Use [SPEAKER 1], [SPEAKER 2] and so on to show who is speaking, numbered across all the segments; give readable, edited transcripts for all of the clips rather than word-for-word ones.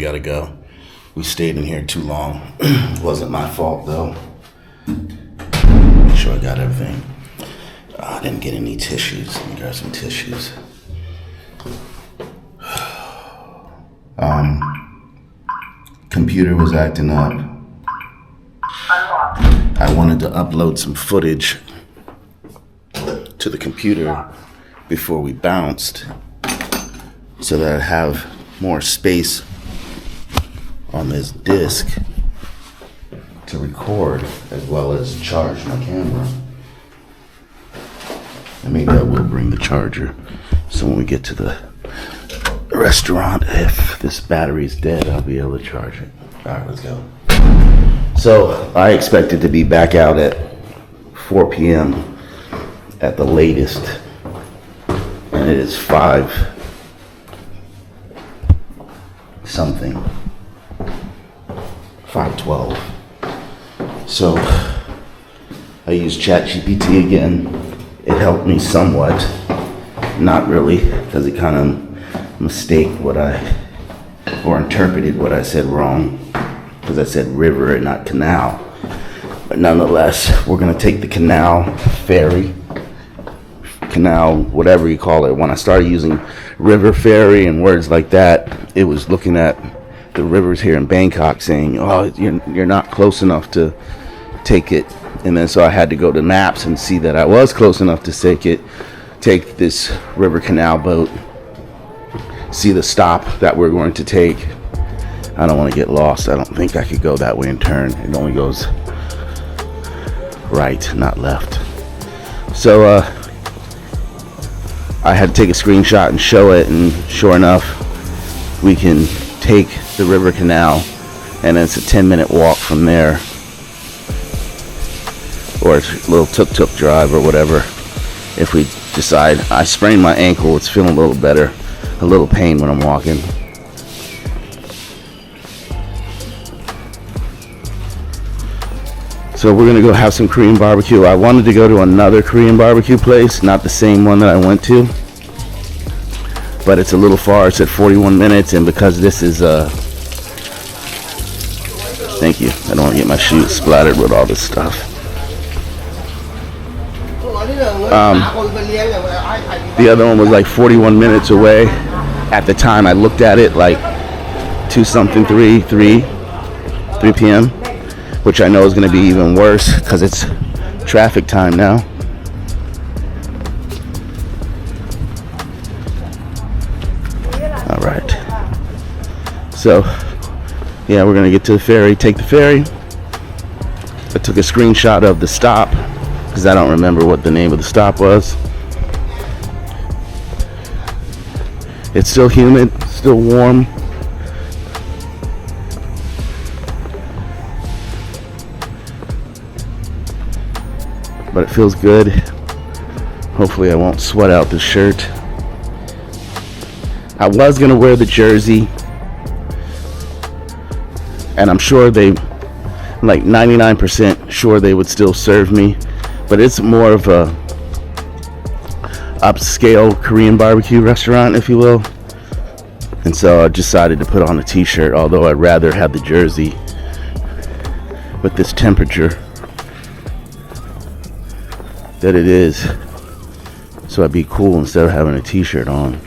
[SPEAKER 1] gotta go. We stayed in here too long. Wasn't my fault though. Make sure I got everything. I didn't get any tissues. Let me grab some tissues. Computer was acting up. I wanted to upload some footage to the computer before we bounced so that I'd have more space on this disc to record as well as charge my camera. And maybe I will bring the charger so when we get to the restaurant, if this battery's dead, I'll be able to charge it. All right, let's go. So I expected to be back out at 4 p.m. at the latest, and it is 5 something, 5:12. So I used ChatGPT again. It helped me somewhat, not really, because it kind of interpreted what I said wrong, because I said river and not canal. But nonetheless, we're gonna take the canal ferry, canal, whatever you call it. When I started using river ferry and words like that, it was looking at the rivers here in Bangkok saying, oh, you're not close enough to take it. And then so I had to go to maps and see that I was close enough to take this river canal boat, see the stop that we're going to take. I don't want to get lost. I don't think I could go that way and turn. It only goes right, not left. So I had to take a screenshot and show it, and sure enough, we can take the river canal, and it's a 10-minute walk from there, or a little tuk-tuk drive or whatever, if we decide. I sprained my ankle. It's feeling a little better, a little pain when I'm walking. So we're gonna go have some Korean barbecue. I wanted to go to another Korean barbecue place, not the same one that I went to, but it's a little far. It's at 41 minutes, and because this is thank you, I don't want to get my shoes splattered with all this stuff. The other one was like 41 minutes away. At the time I looked at it, like 3 p.m., which I know is going to be even worse because it's traffic time now. All right. So, yeah, we're going to get to the ferry, take the ferry. I took a screenshot of the stop because I don't remember what the name of the stop was. It's still humid, still warm. But it feels good. Hopefully I won't sweat out the shirt. I was gonna wear the jersey, and I'm sure like 99% sure they would still serve me, but it's more of a upscale Korean barbecue restaurant, if you will. And so I decided to put on a t-shirt, although I'd rather have the jersey with this temperature that it is, so I'd be cool instead of having a t-shirt on.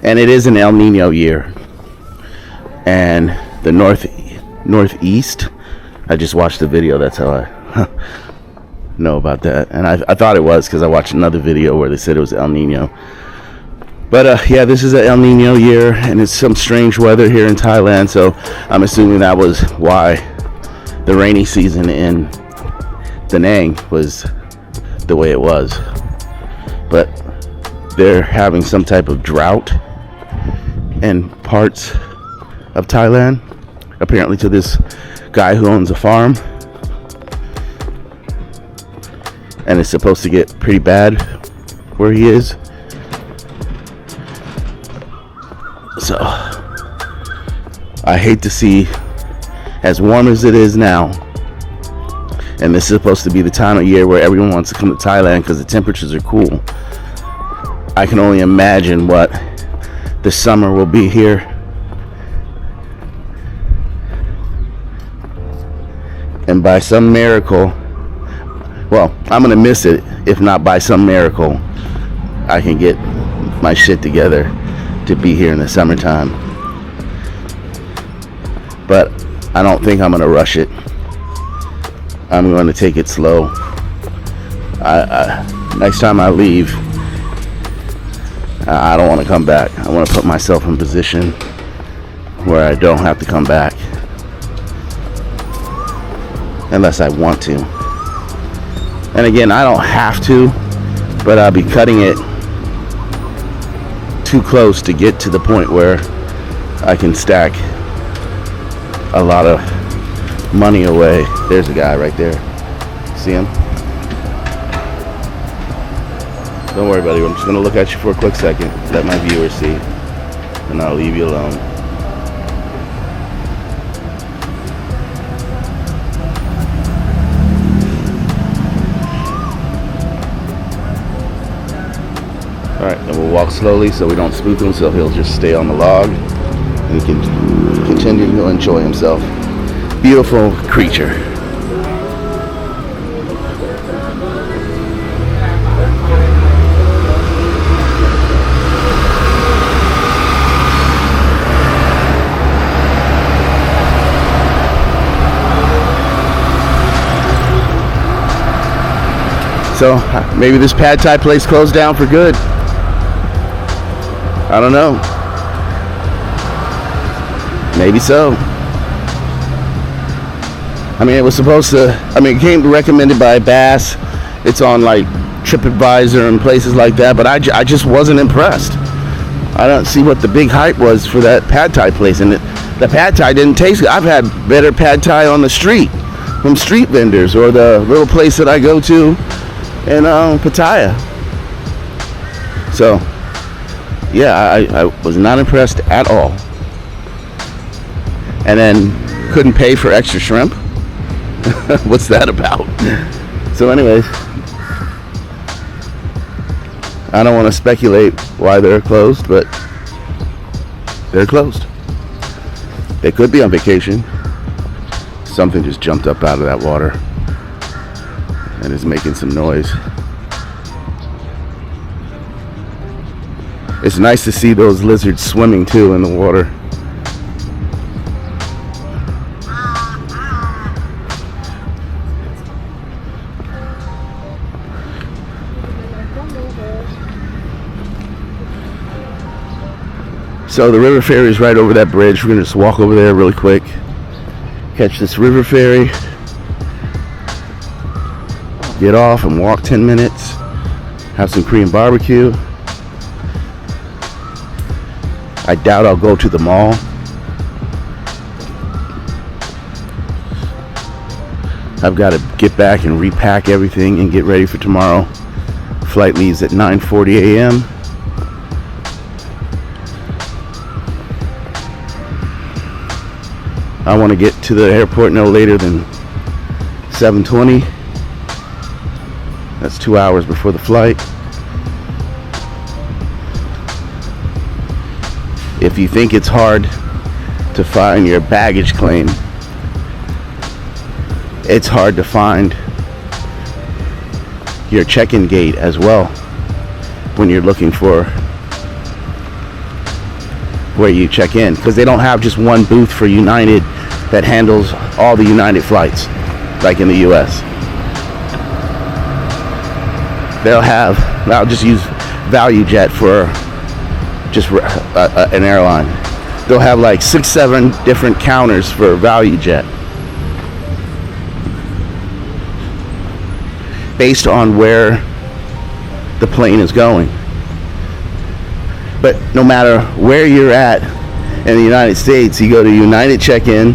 [SPEAKER 1] And it is an El Nino year, and the northeast, I just watched the video, that's how I know about that. And I thought it was because I watched another video where they said it was El Nino. But yeah, this is an El Nino year, and it's some strange weather here in Thailand, so I'm assuming that was why the rainy season in Da Nang was the way it was. But they're having some type of drought in parts of Thailand, apparently, to this guy who owns a farm, and it's supposed to get pretty bad where he is. So I hate to see, as warm as it is now, and this is supposed to be the time of year where everyone wants to come to Thailand because the temperatures are cool. I can only imagine what the summer will be here. And by some miracle, well, I'm gonna miss it if not by some miracle I can get my shit together to be here in the summertime. But I don't think I'm gonna rush it. I'm going to take it slow. Next time I leave, I don't want to come back. I want to put myself in position where I don't have to come back, unless I want to. And again, I don't have to, but I'll be cutting it too close to get to the point where I can stack a lot of money away. There's a guy right there. See him? Don't worry, buddy. I'm just going to look at you for a quick second. Let my viewers see. And I'll leave you alone. Alright, and we'll walk slowly so we don't spook him, so he'll just stay on the log and he can continue to enjoy himself. Beautiful creature. So maybe this pad thai place closed down for good. I don't know. Maybe so. I mean, it was supposed to, it came recommended by Bass. It's on like TripAdvisor and places like that, but I just wasn't impressed. I don't see what the big hype was for that pad thai place, and the pad thai didn't taste good. I've had better pad thai on the street from street vendors, or the little place that I go to in Pattaya. So yeah, I was not impressed at all. And then couldn't pay for extra shrimp. What's that about? So anyways, I don't want to speculate why they're closed, but they're closed. They could be on vacation. Something just jumped up out of that water and is making some noise. It's nice to see those lizards swimming too in the water. So the river ferry is right over that bridge. We're gonna just walk over there really quick, catch this river ferry, get off and walk 10 minutes, have some Korean barbecue. I doubt I'll go to the mall. I've got to get back and repack everything and get ready for tomorrow. Flight leaves at 9:40 a.m. I want to get to the airport no later than 7:20. That's 2 hours before the flight. If you think it's hard to find your baggage claim, it's hard to find your check-in gate as well when you're looking for where you check in, because they don't have just one booth for United that handles all the United flights like in the US. I'll just use ValueJet for just an airline. They'll have like 6-7 different counters for ValueJet based on where the plane is going. But no matter where you're at in the United States, you go to United check-in,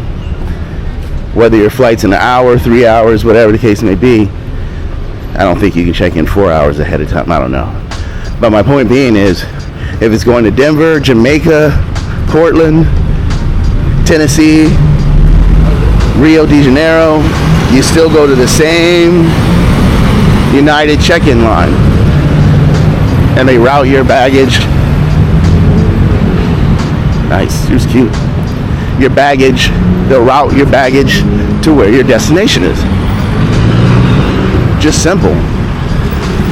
[SPEAKER 1] whether your flight's an hour, 3 hours, whatever the case may be. I don't think you can check in 4 hours ahead of time. I don't know. But my point being is, if it's going to Denver, Jamaica, Portland, Tennessee, Rio de Janeiro, you still go to the same United check-in line, and they route your baggage Nice. Here's cute. Your baggage, they'll route your baggage to where your destination is. Just simple.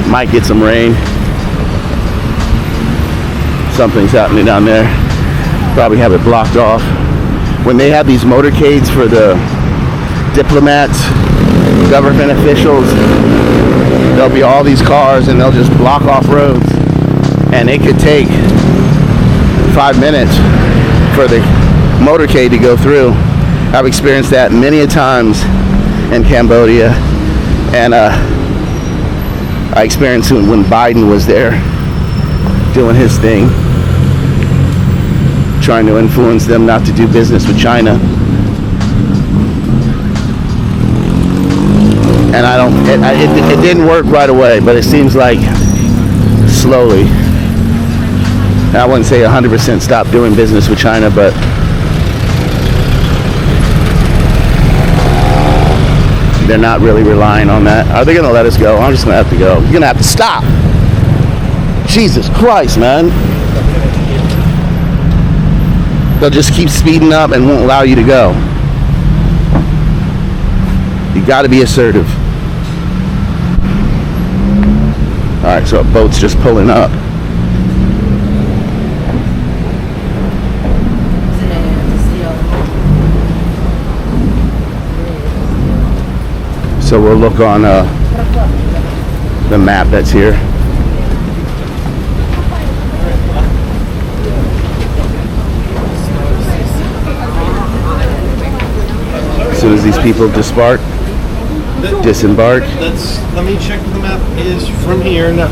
[SPEAKER 1] Might get some rain. Something's happening down there. Probably have it blocked off. When they have these motorcades for the diplomats, government officials, there'll be all these cars and they'll just block off roads. And it could take 5 minutes for the motorcade to go through. I've experienced that many a times in Cambodia, and I experienced it when Biden was there doing his thing, trying to influence them not to do business with China. And it didn't work right away, but it seems like slowly. I wouldn't say 100% stop doing business with China, but they're not really relying on that. Are they going to let us go? I'm just going to have to go. You're going to have to stop. Jesus Christ, man. They'll just keep speeding up and won't allow you to go. You got to be assertive. All right, so a boat's just pulling up. So we'll look on the map that's here. As soon as these people disembark.
[SPEAKER 2] Let me check the map is from here. No.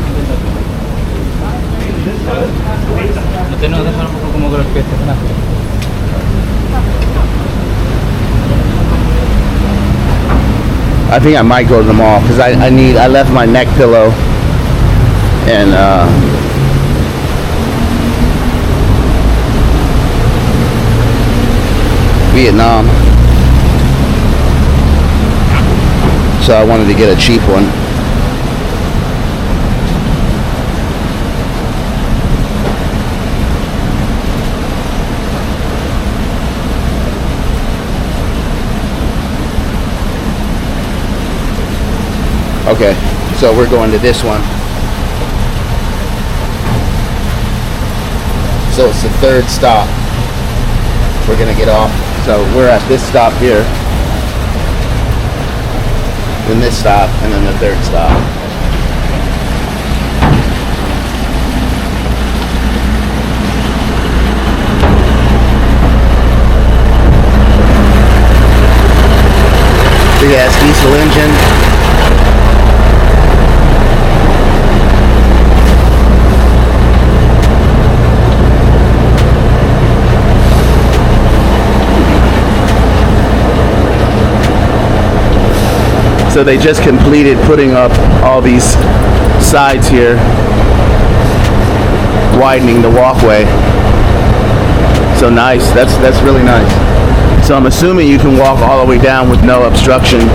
[SPEAKER 1] I think I might go to the mall because I left my neck pillow in Vietnam, so I wanted to get a cheap one. Okay, so we're going to this one. So it's the third stop. We're gonna get off. So we're at this stop here, then this stop, and then the third stop. Big ass diesel engine. So they just completed putting up all these sides here, widening the walkway. So nice, that's really nice. So I'm assuming you can walk all the way down with no obstruction.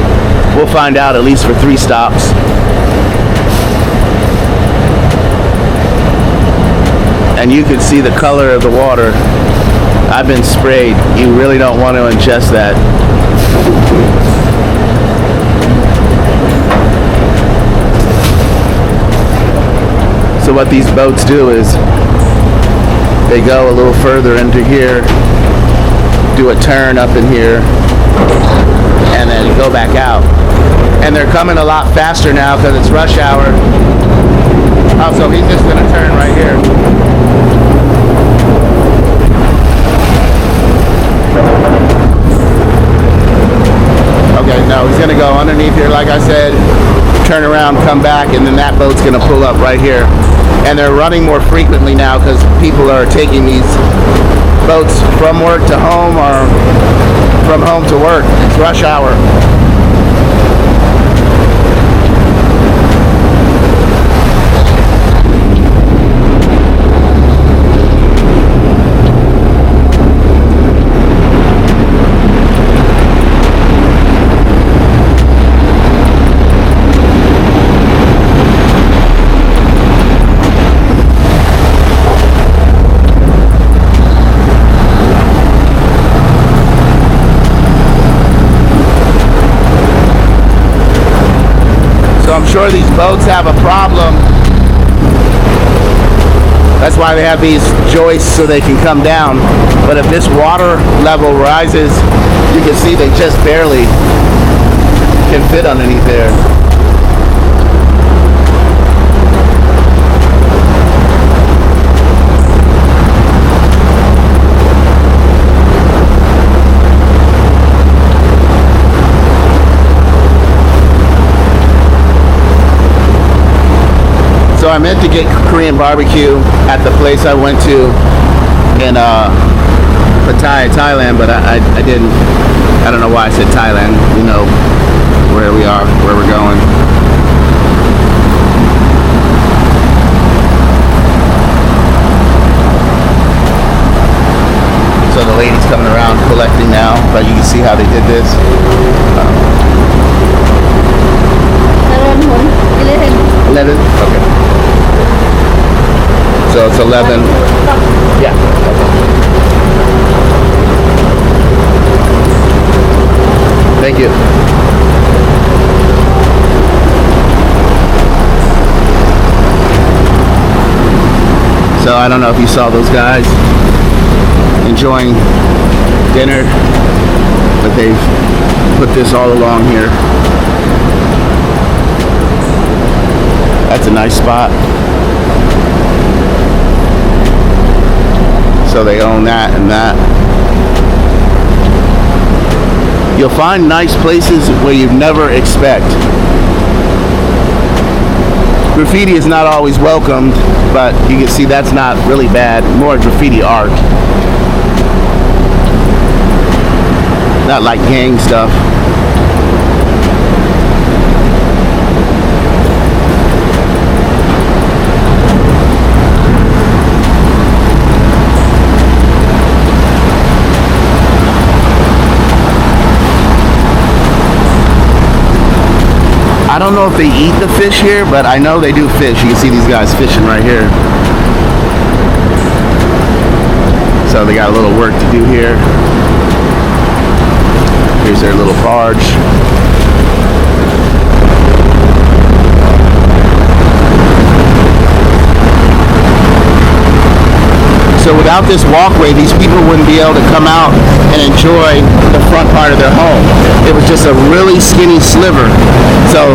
[SPEAKER 1] We'll find out at least for 3 stops. And you can see the color of the water. I've been sprayed. You really don't want to ingest that. So what these boats do is they go a little further into here, do a turn up in here, and then go back out. And they're coming a lot faster now because it's rush hour. Oh, so he's just gonna turn right here. Okay, no, he's gonna go underneath here, like I said, turn around, come back, and then that boat's gonna pull up right here. And they're running more frequently now because people are taking these boats from work to home or from home to work. It's rush hour. sure these boats have a problem. That's why they have these joists so they can come down. But if this water level rises, you can see they just barely can fit underneath there. So I meant to get Korean barbecue at the place I went to in Pattaya, Thailand, but I didn't. I don't know why I said Thailand. You know where we are, where we're going. So the lady's coming around collecting now, but you can see how they did this. 11? Okay. So it's 11. Yeah. Thank you. So I don't know if you saw those guys enjoying dinner, but they've put this all along here. That's a nice spot. So they own that and that. You'll find nice places where you'd never expect. Graffiti is not always welcomed, but you can see that's not really bad. More graffiti art. Not like gang stuff. I don't know if they eat the fish here, but I know they do fish. You can see these guys fishing right here. So they got a little work to do here. Here's their little barge. So without this walkway, these people wouldn't be able to come out and enjoy the front part of their home. It was just a really skinny sliver. So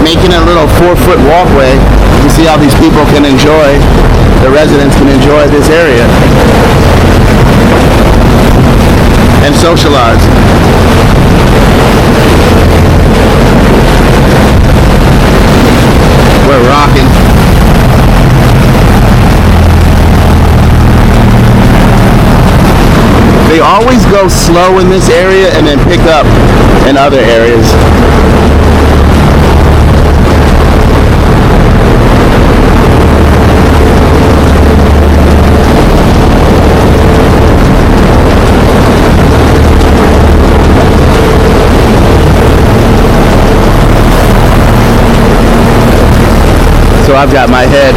[SPEAKER 1] making a little 4-foot walkway, you see how these people can enjoy, the residents can enjoy this area and socialize. We're rocking. They always go slow in this area and then pick up in other areas. So I've got my head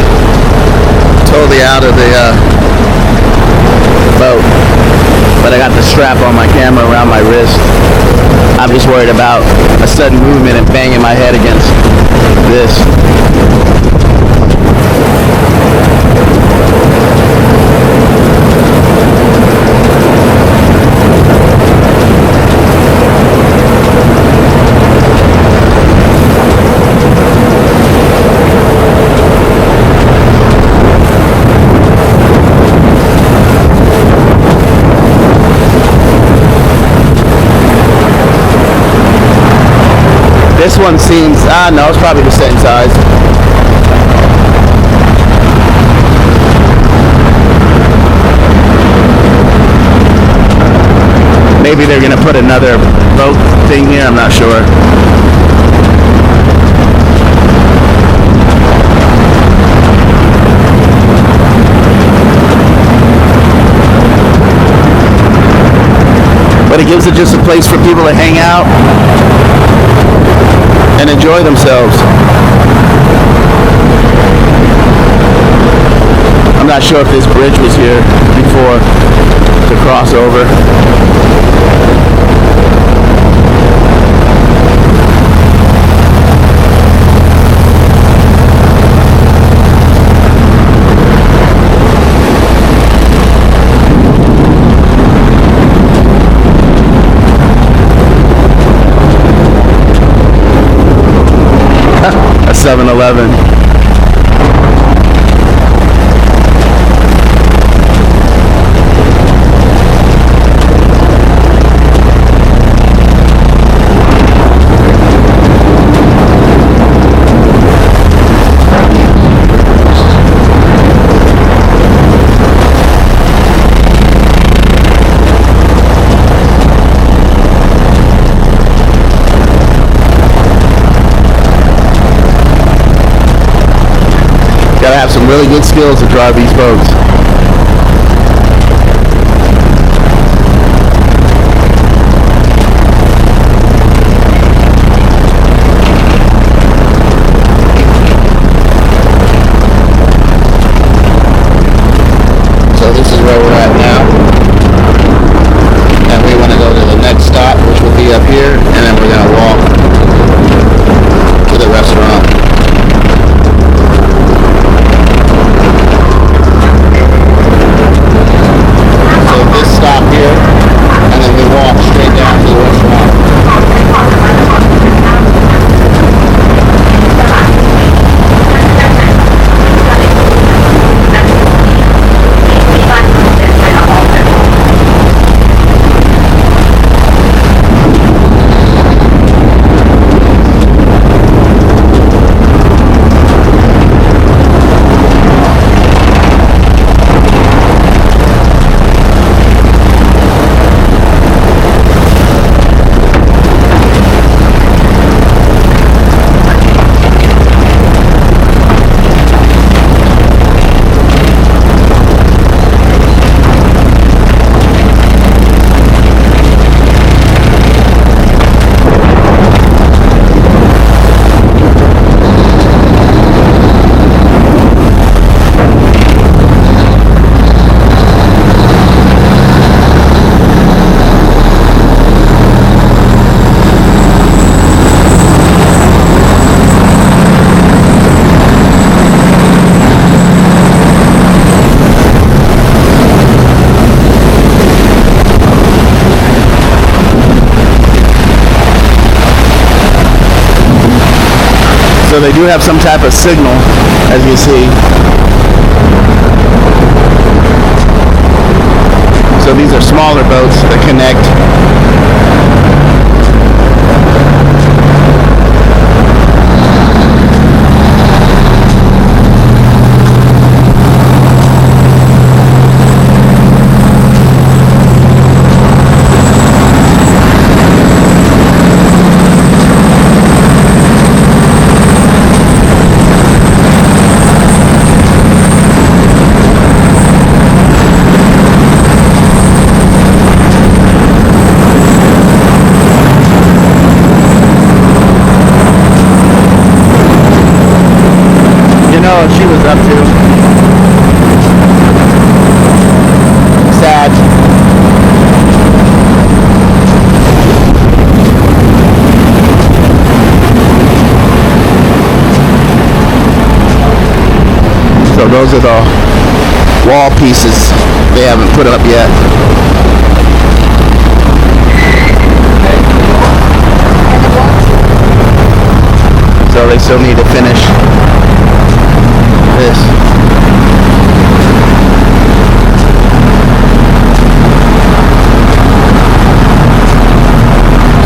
[SPEAKER 1] totally out of the boat, but I got the strap on my camera around my wrist. I'm just worried about a sudden movement and banging my head against this. This one seems, no, it's probably the same size. Maybe they're gonna put another boat thing here, I'm not sure. But it gives it just a place for people to hang out and enjoy themselves. I'm not sure if this bridge was here before to cross over. 7-Eleven. Gotta have some really good skills to drive these boats. So this is where we're at now. And we want to go to the next stop, which will be up here, and then we're going to walk to the restaurant. Stop here, and then we walk straight down to the restaurant. So they do have some type of signal, as you see. So these are smaller boats that connect. What she was up to. Sad. So those are the wall pieces they haven't put up yet. So they still need to finish this.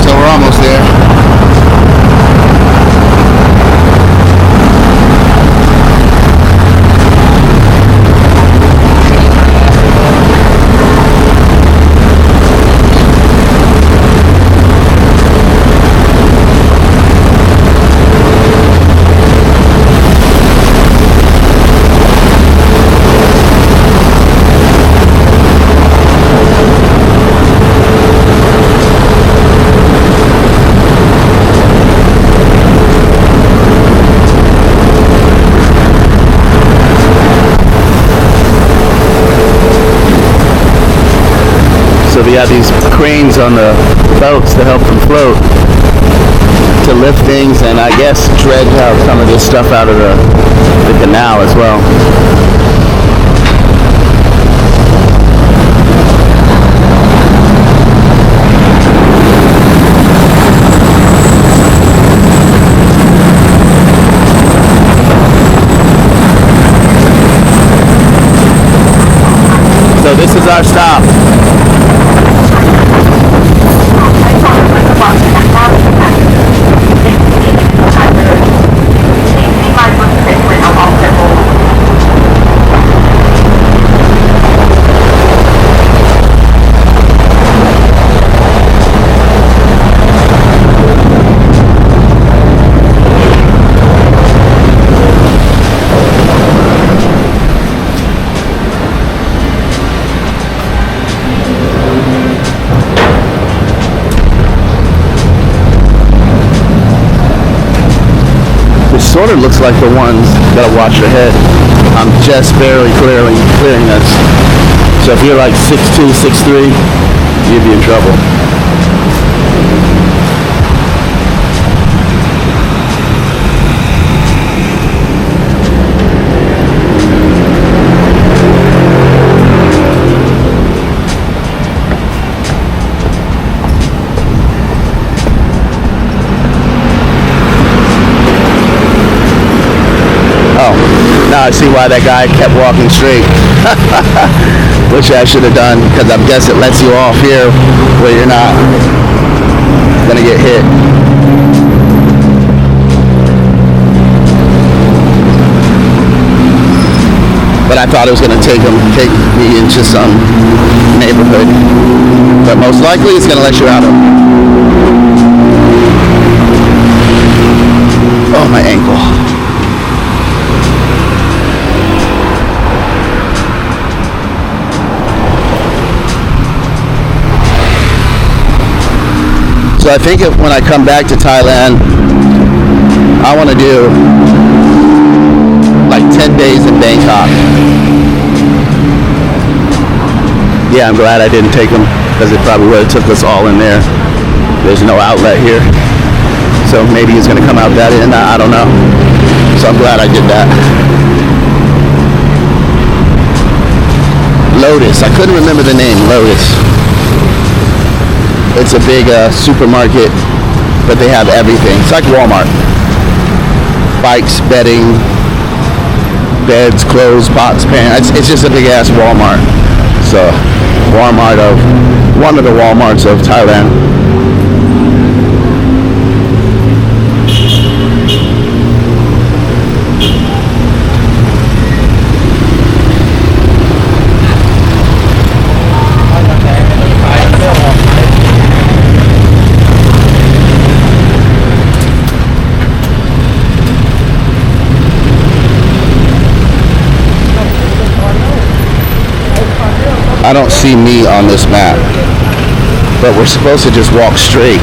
[SPEAKER 1] So we're almost there. So we have these cranes on the boats to help them float, to lift things, and I guess dredge out some of this stuff out of the canal as well. is our stop. Sort of looks like the ones. Gotta watch your head. I'm just barely clearing this. So if you're like 6'2", 6'3", you'd be in trouble. Now I see why that guy kept walking straight, which I should have done, because I guess it lets you off here where you're not gonna get hit. But I thought it was gonna take me into some neighborhood, but most likely it's gonna let you out of. Oh, my ankle. So I think when I come back to Thailand, I want to do like 10 days in Bangkok. Yeah, I'm glad I didn't take them, because it probably would have took us all in there. There's no outlet here. So maybe he's going to come out that end, I don't know. So I'm glad I did that. Lotus, I couldn't remember the name, Lotus. It's a big supermarket, but they have everything. It's like Walmart. Bikes, bedding, beds, clothes, pots, pans. It's just a big ass Walmart. So, one of the Walmarts of Thailand. I don't see me on this map, but we're supposed to just walk straight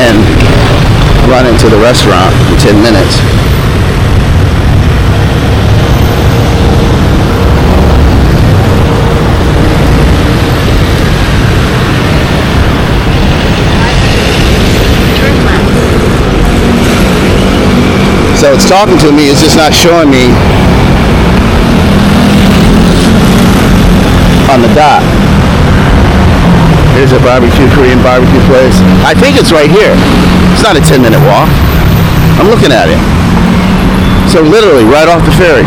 [SPEAKER 1] and run into the restaurant in 10 minutes. So it's talking to me, it's just not showing me on the dot. Here's a Korean barbecue place. I think it's right here. It's not a 10-minute walk. I'm looking at it. So literally right off the ferry.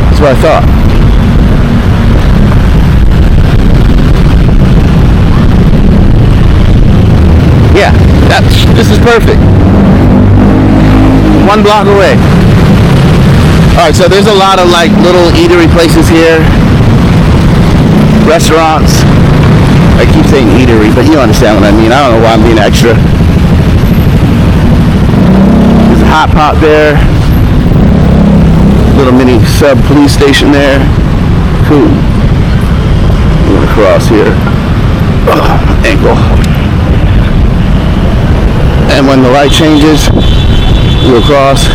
[SPEAKER 1] That's what I thought. Yeah, this is perfect. 1 block away. Alright, so there's a lot of like little eatery places here. Restaurants. I keep saying eatery, but you understand what I mean. I don't know why I'm being extra. There's a hot pot there. Little mini sub police station there. Cool. I'm gonna cross here. Oh, ankle. And when the light changes, we'll cross.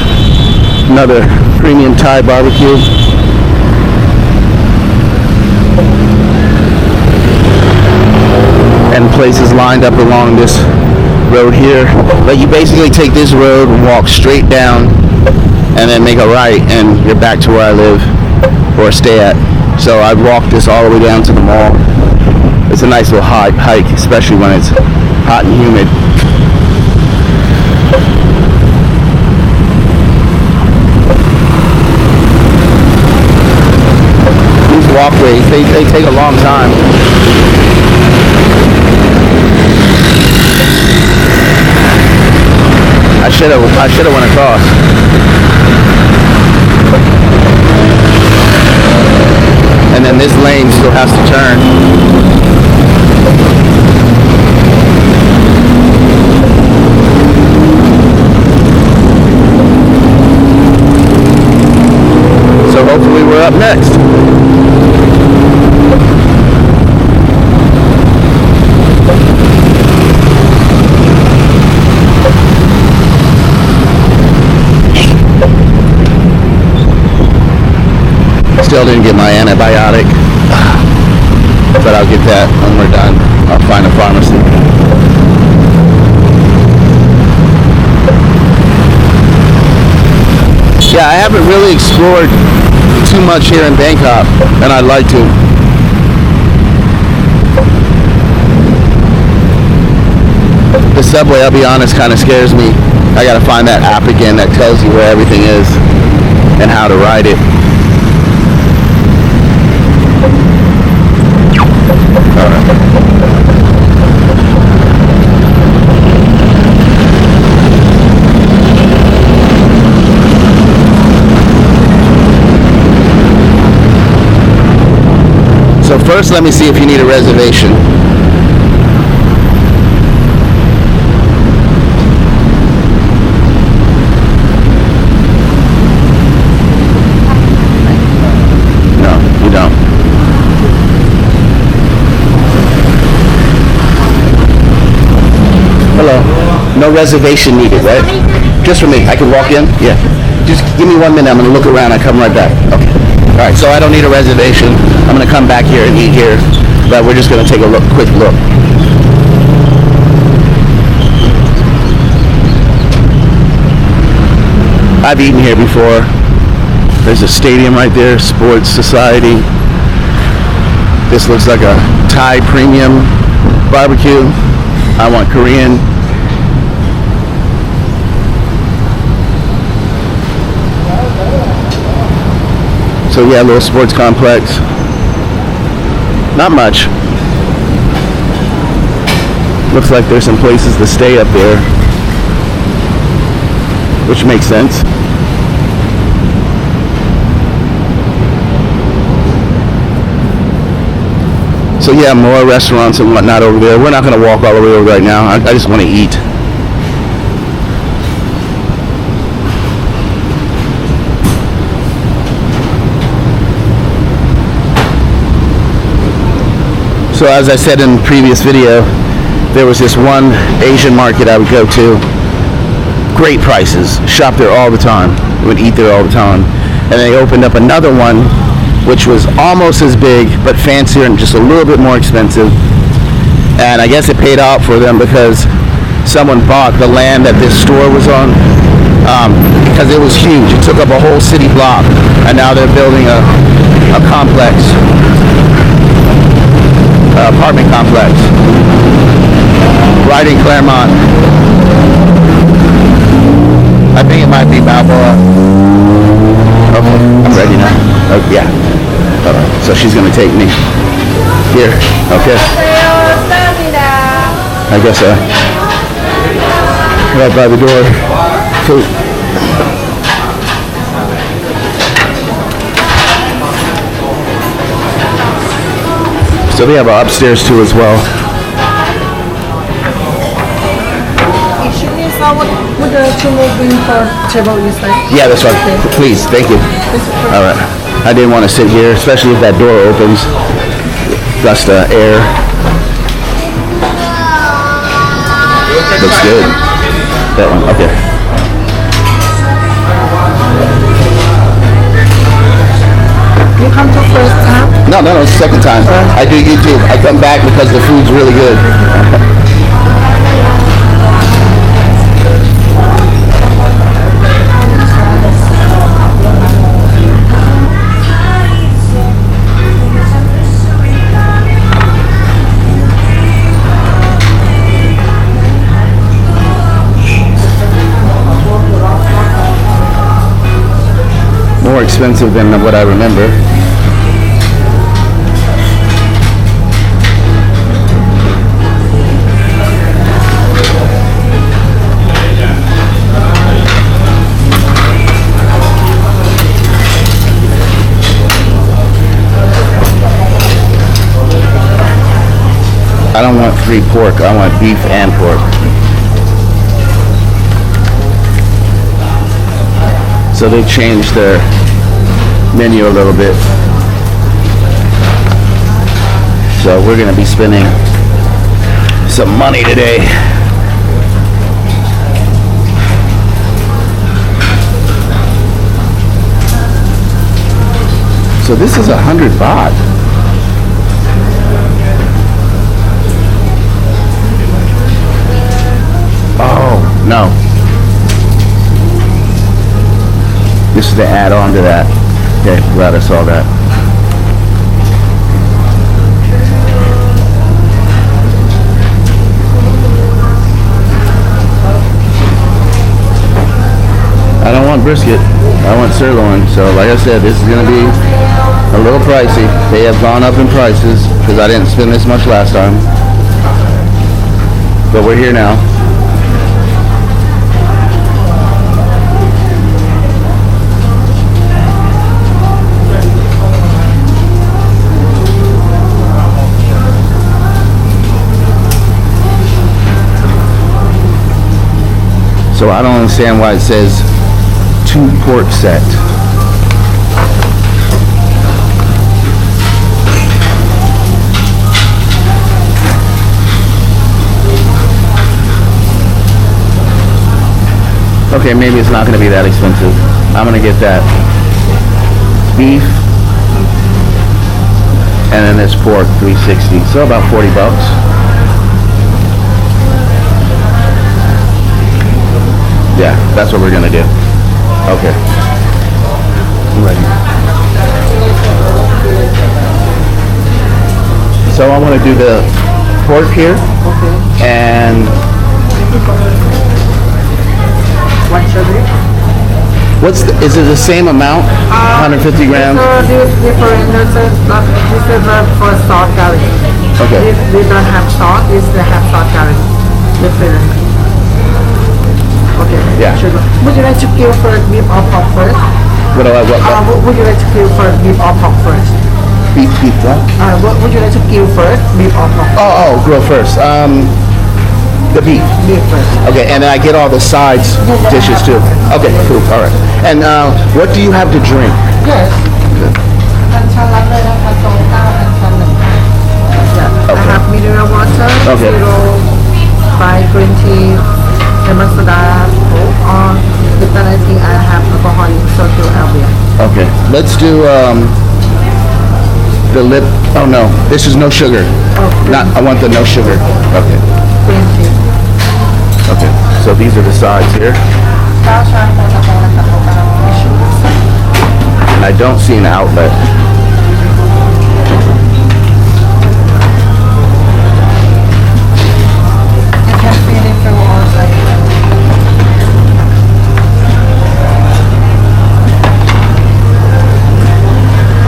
[SPEAKER 1] Another premium Thai barbecue. And places lined up along this road here. But you basically take this road and walk straight down and then make a right and you're back to where I live or stay at. So I walked this all the way down to the mall. It's a nice little hike, especially when it's hot and humid. walkways. They take a long time. I should have went across. And then this lane still has to turn. So hopefully we're up next. Still didn't get my antibiotic, but I'll get that when we're done. I'll find a pharmacy. Yeah, I haven't really explored too much here in Bangkok, and I'd like to. The subway, I'll be honest, kind of scares me. I gotta find that app again that tells you where everything is and how to ride it. So first, let me see if you need a reservation. No, you don't. Hello. No reservation needed, right? Just for me. I can walk in? Yeah. Just give me 1 minute. I'm going to look around. I come right back. Okay. All right. So I don't need a reservation. I'm going to come back here and eat here. But we're just going to take a quick look. I've eaten here before. There's a stadium right there. Sports Society. This looks like a Thai premium barbecue. I want Korean. So yeah, a little sports complex. Not much. Looks like there's some places to stay up there, which makes sense. So yeah, more restaurants and whatnot over there. We're not going to walk all the way over right now. I just want to eat. So as I said in the previous video, there was this one Asian market I would go to. Great prices. Shop there all the time. Would eat there all the time. And they opened up another one, which was almost as big, but fancier and just a little bit more expensive. And I guess it paid off for them because someone bought the land that this store was on, because it was huge. It took up a whole city block, and now they're building a complex, apartment complex, right in 𝗟𝗚𝗏𝗧. I think it might be Balboa. Okay, I'm ready now. Oh, yeah. Alright, so she's gonna take me here. Okay. I guess right by the door. Cool. So we have an upstairs too as well.
[SPEAKER 3] Would the table be for table you say?
[SPEAKER 1] Yeah, that's right. Okay. Please, thank you. All right. I didn't want to sit here, especially if that door opens. Gust of air. Looks good. That one, okay.
[SPEAKER 3] You come to first time?
[SPEAKER 1] No, it's the second time. I do YouTube. I come back because the food's really good. More expensive than what I remember. don't want 3 pork. I want beef and pork. So they changed their menu a little bit. So we're gonna be spending some money today. So this is 100 baht. Oh, no. This is the add-on to that. Okay, glad I saw that. I don't want brisket. I want sirloin. So like I said, this is going to be a little pricey. They have gone up in prices because I didn't spend this much last time. But we're here now. So I don't understand why it says 2 pork set. Okay, maybe it's not going to be that expensive. I'm going to get that beef and then this pork, 360. So about 40 bucks. Yeah, that's what we're gonna do. Okay. I'm ready. So I want to do the pork here.
[SPEAKER 3] Okay.
[SPEAKER 1] And
[SPEAKER 3] What sugar?
[SPEAKER 1] is it the same amount? 150 grams?
[SPEAKER 3] This different. This is for salt garlic.
[SPEAKER 1] Okay.
[SPEAKER 3] They don't have salt. This they have salt garlic. Different. Okay.
[SPEAKER 1] Yeah.
[SPEAKER 3] Sugar. Would you like to kill first beef or pork first?
[SPEAKER 1] What do I, what?
[SPEAKER 3] Would you like to kill first beef or pork first?
[SPEAKER 1] Beef what?
[SPEAKER 3] What would you like to kill first, beef or pork?
[SPEAKER 1] Oh, grill first. The beef.
[SPEAKER 3] Beef first.
[SPEAKER 1] Okay, and then I get all the sides dishes too. Okay, cool. All right. And what do you have to drink?
[SPEAKER 3] Yes.
[SPEAKER 1] Good.
[SPEAKER 3] Yeah. I have mineral water,
[SPEAKER 1] Okay.
[SPEAKER 3] zero, 5 green tea, lemon soda, Coke, or if anything I have alcohol in social area.
[SPEAKER 1] Okay, let's do the lip. Oh no, this is no sugar.
[SPEAKER 3] Okay.
[SPEAKER 1] Not. I want the no sugar. Okay.
[SPEAKER 3] Green tea.
[SPEAKER 1] Okay. So these are the sides here, and I don't see an outlet.
[SPEAKER 3] You can feel it through all sides.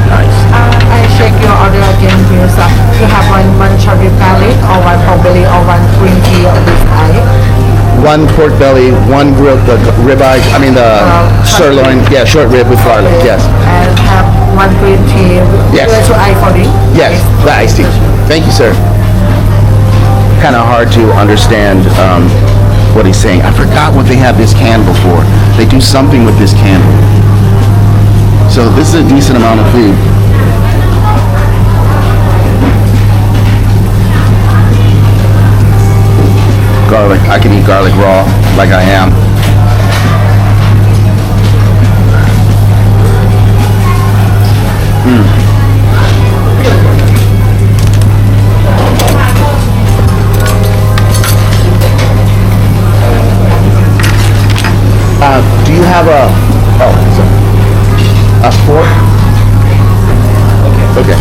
[SPEAKER 1] Nice.
[SPEAKER 3] I check your order again here, sir. You have one cherry garlic, or one pork belly, or one green tea of this type.
[SPEAKER 1] 1 pork belly, 1 grilled ribeye. I mean the sirloin. Yeah, short rib with garlic. Yes.
[SPEAKER 3] And have 1 green tea.
[SPEAKER 1] Yes.
[SPEAKER 3] You like to eye for it?
[SPEAKER 1] Yes. The iced tea. Thank you, sir. Kind of hard to understand what he's saying. I forgot what they had this candle for. They do something with this candle. So this is a decent amount of food. Garlic. I can eat garlic raw like I am. Do you have a fork? Okay.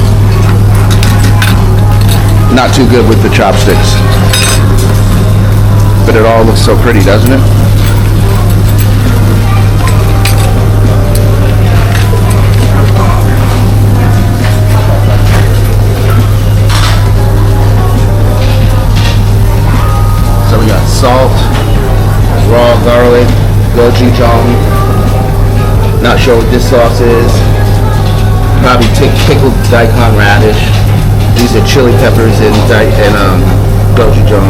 [SPEAKER 1] Not too good with the chopsticks. But it all looks so pretty, doesn't it? So we got salt, raw garlic, gochujang. Not sure what this sauce is. Probably pickled daikon radish. These are chili peppers and gochujang,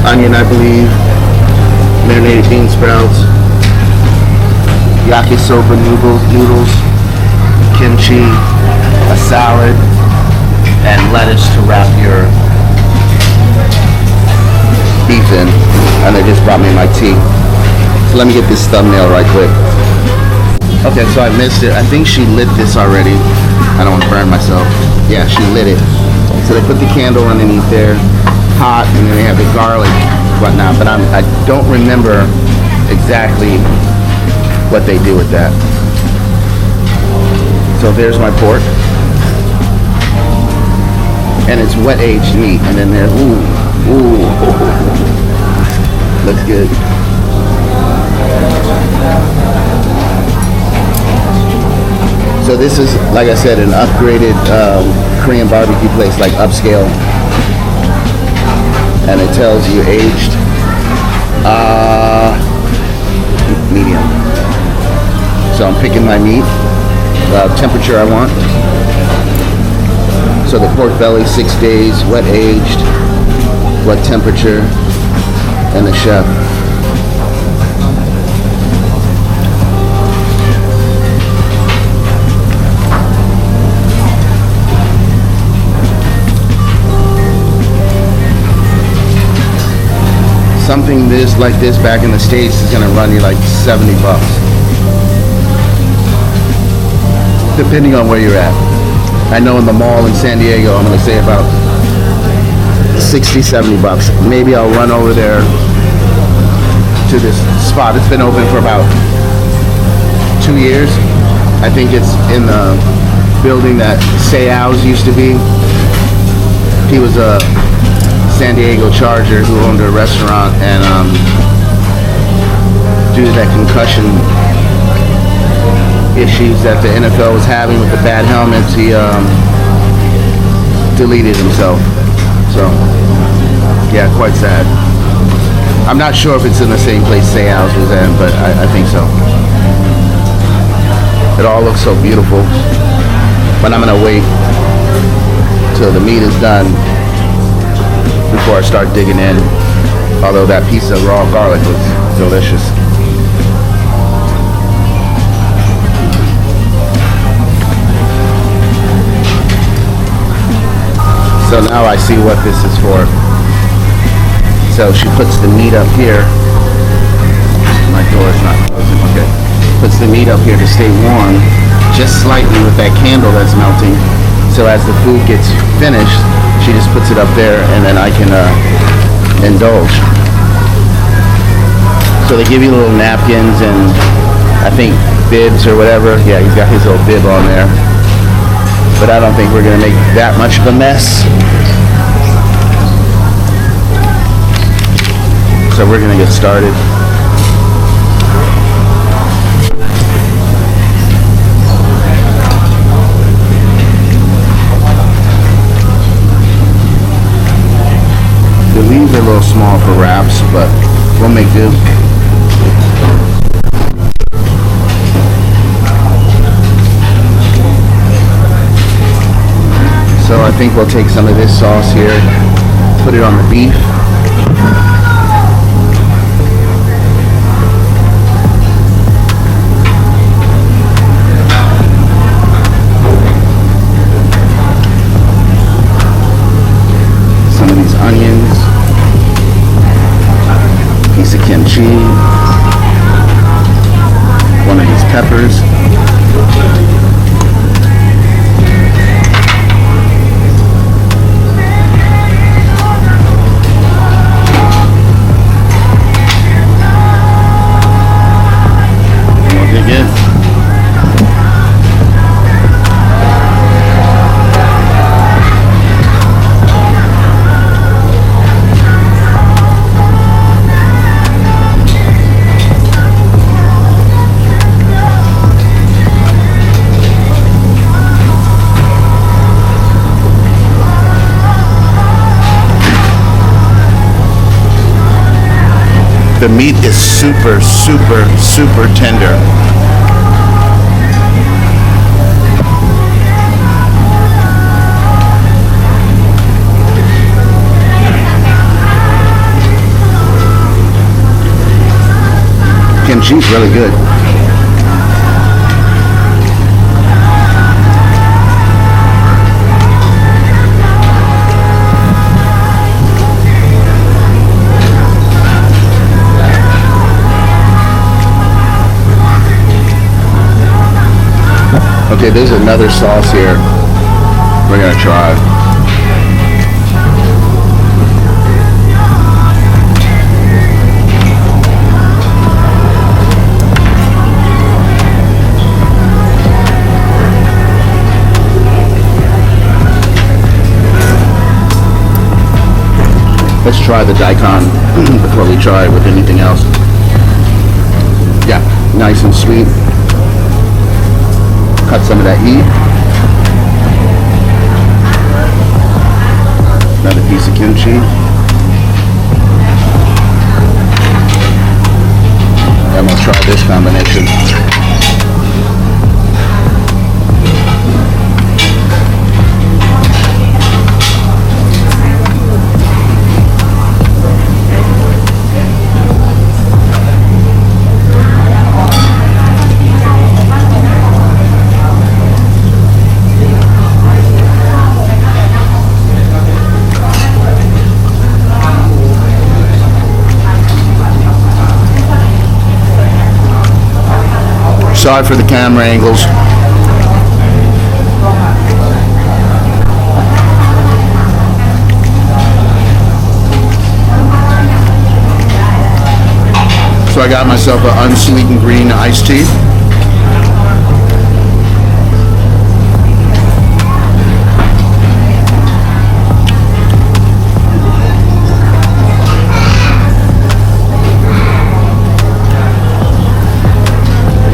[SPEAKER 1] onion, I believe, marinated bean sprouts, yakisoba noodles, kimchi, a salad, and lettuce to wrap your beef in. And they just brought me my tea. So let me get this thumbnail right quick. Okay, so I missed it. I think she lit this already. I don't want to burn myself. Yeah, she lit it. So they put the candle underneath there, hot, and then they have the garlic, whatnot. But I don't remember exactly what they do with that. So there's my pork. And it's wet aged meat. And then there's, ooh, looks good. So this is, like I said, an upgraded Korean barbecue place, like upscale. And it tells you aged medium. So I'm picking my meat, temperature I want. So the pork belly, 6 days, wet aged, what temperature, and the chef. Something like this back in the States is gonna run you like $70, depending on where you're at. I know in the mall in San Diego, I'm gonna say about $60, $70. Maybe I'll run over there to this spot. It's been open for about 2 years. I think it's in the building that 𝗟𝗚𝗧 used to be. He was a San Diego Charger who owned a restaurant, and due to that concussion issues that the NFL was having with the bad helmets, he deleted himself. So yeah, quite sad. I'm not sure if it's in the same place 𝗟𝗚𝗧 was in, but I think so. It all looks so beautiful, but I'm gonna wait till the meat is done before I start digging in, although that piece of raw garlic was delicious. So now I see what this is for. So she puts the meat up here. My door is not closing, okay. Puts the meat up here to stay warm, just slightly with that candle that's melting. So as the food gets finished, she just puts it up there, and then I can indulge. So they give you little napkins and I think bibs or whatever. Yeah, he's got his little bib on there. But I don't think we're gonna make that much of a mess. So we're gonna get started. The leaves are a little small for wraps, but we'll make do. So I think we'll take some of this sauce here, put it on the beef. Some of these onions, piece of kimchi, one of these peppers. The meat is super, super, super tender. Sushi's really good. Okay, there's another sauce here we're gonna try. Let's try the daikon before we try it with anything else. Yeah, nice and sweet. Cut some of that heat. Another piece of kimchi. And we'll try this combination. Sorry for the camera angles. So I got myself an unsweetened green iced tea.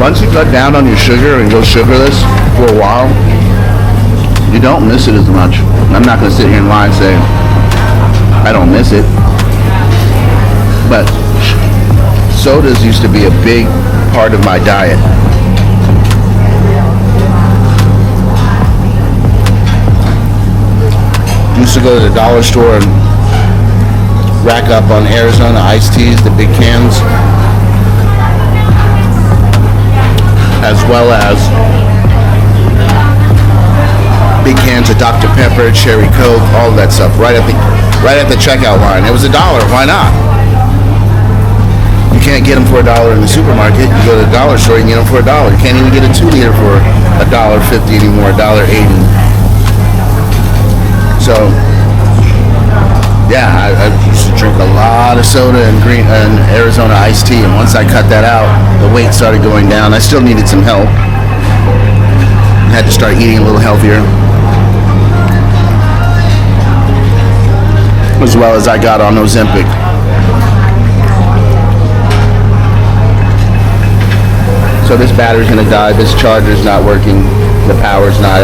[SPEAKER 1] Once you cut down on your sugar and go sugarless for a while, you don't miss it as much. I'm not going to sit here and lie and say I don't miss it. But sodas used to be a big part of my diet. Used to go to the dollar store and rack up on Arizona iced teas, the big cans, as well as big cans of Dr. Pepper, Cherry Coke, all of that stuff right at the checkout line. It was $1. Why not? You can't get them for $1 in the supermarket. You go to the dollar store, you can get them for $1. You can't even get a 2 liter for $1.50 anymore, $1.80. So yeah, I used to drink a lot of soda and Arizona iced tea, and once I cut that out, the weight started going down. I still needed some help. Had to start eating a little healthier, as well as I got on Ozempic. So this battery's gonna die. This charger's not working. The power's not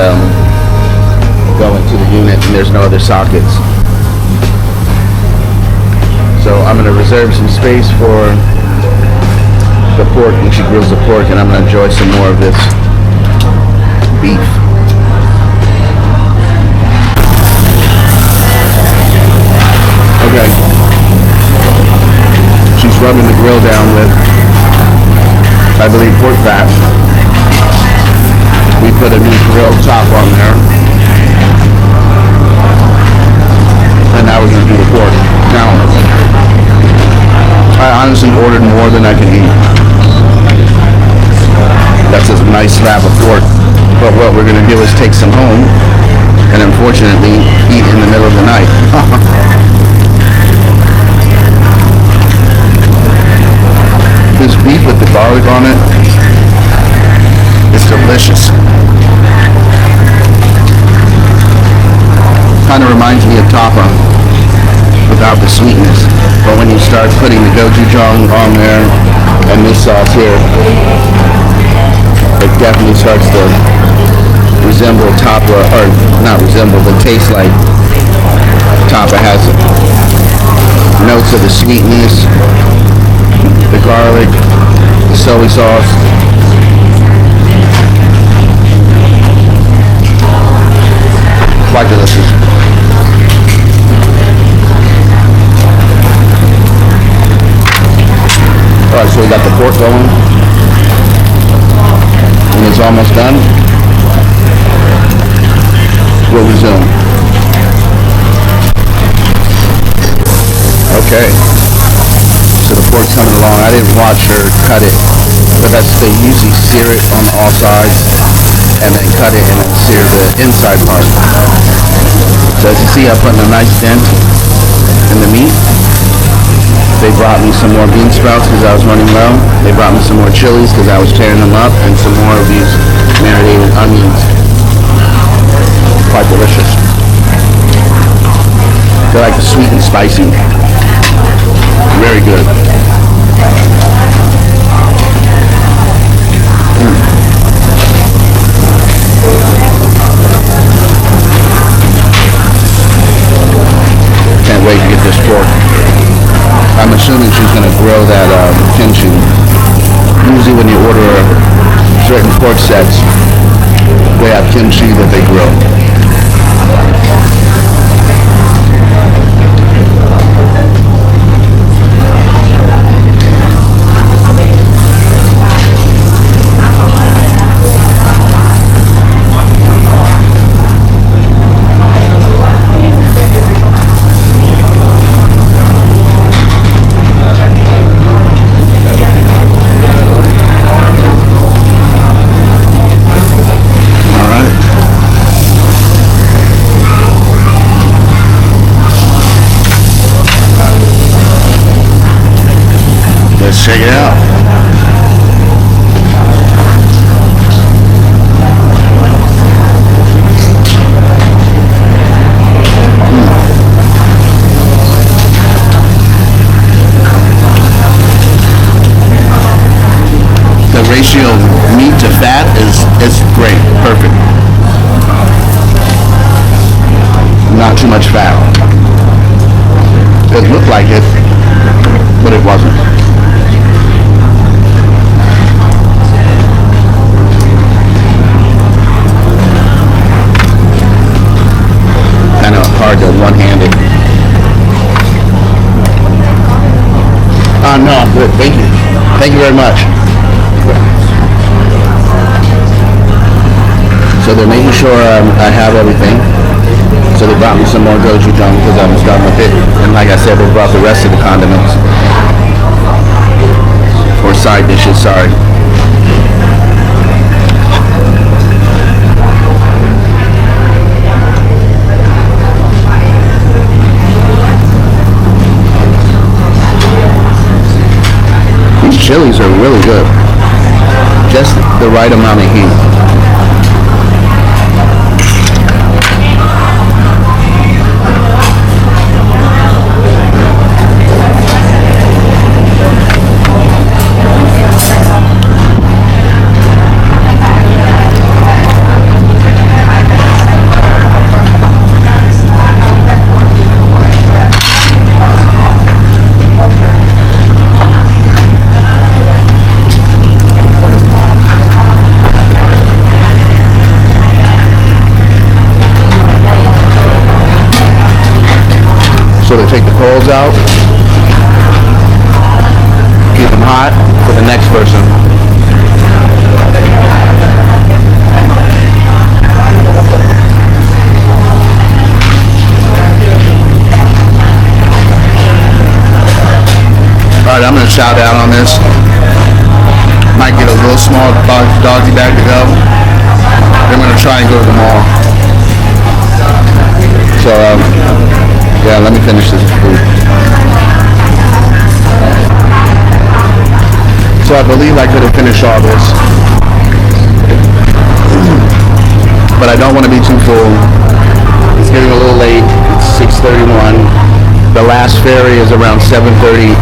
[SPEAKER 1] going to the unit, and there's no other sockets. So I'm going to reserve some space for the pork when she grills the pork, and I'm going to enjoy some more of this beef. Okay. She's rubbing the grill down with, I believe, pork fat. We put a new grill top on there. And now we're going to do the pork. Now, I honestly ordered more than I can eat. That's a nice slab of pork. But what we're going to do is take some home and unfortunately eat in the middle of the night. This beef with the garlic on it is delicious. Kind of reminds me of tapa without the sweetness, but when you start putting the 𝗕𝗔𝗦𝗧 on there and this sauce here, it definitely starts to resemble tapa, or not resemble, but taste like tapa. Has notes of the sweetness, the garlic, the soy sauce. Quite delicious. Alright, so we got the pork going. When it's almost done, we'll resume. Okay. So the pork's coming along. I didn't watch her cut it, but they usually sear it on all sides and then cut it and then sear the inside part. So as you see, I'm putting a nice dent in the meat. They brought me some more bean sprouts because I was running low. They brought me some more chilies because I was tearing them up, and some more of these marinated onions. Quite delicious. They're like sweet and spicy. Very good. Can't wait to get this pork. I'm assuming she's going to grill that kimchi. Usually when you order certain pork sets, they have kimchi that they grill. Let's check it out. The ratio of meat to fat is great, perfect. Not too much fat. It looked like it, but it wasn't. Hard to one-handed. No, I'm good. Thank you. Thank you very much. So they're making sure I have everything. So they brought me some more 𝗟𝗔𝗦𝗧 because I'm done with it. And like I said, they brought the rest of the condiments. Or side dishes, sorry. Chilies are really good. Just the right amount of heat. So they take the coals out, keep them hot for the next person. Alright, I'm going to shout out on this. Might get a little small doggy bag to go. I'm going to try and go to the mall. So, yeah, let me finish this food. So I believe I could have finished all this. But I don't want to be too full. It's getting a little late. It's 6:31. The last ferry is around 7:30,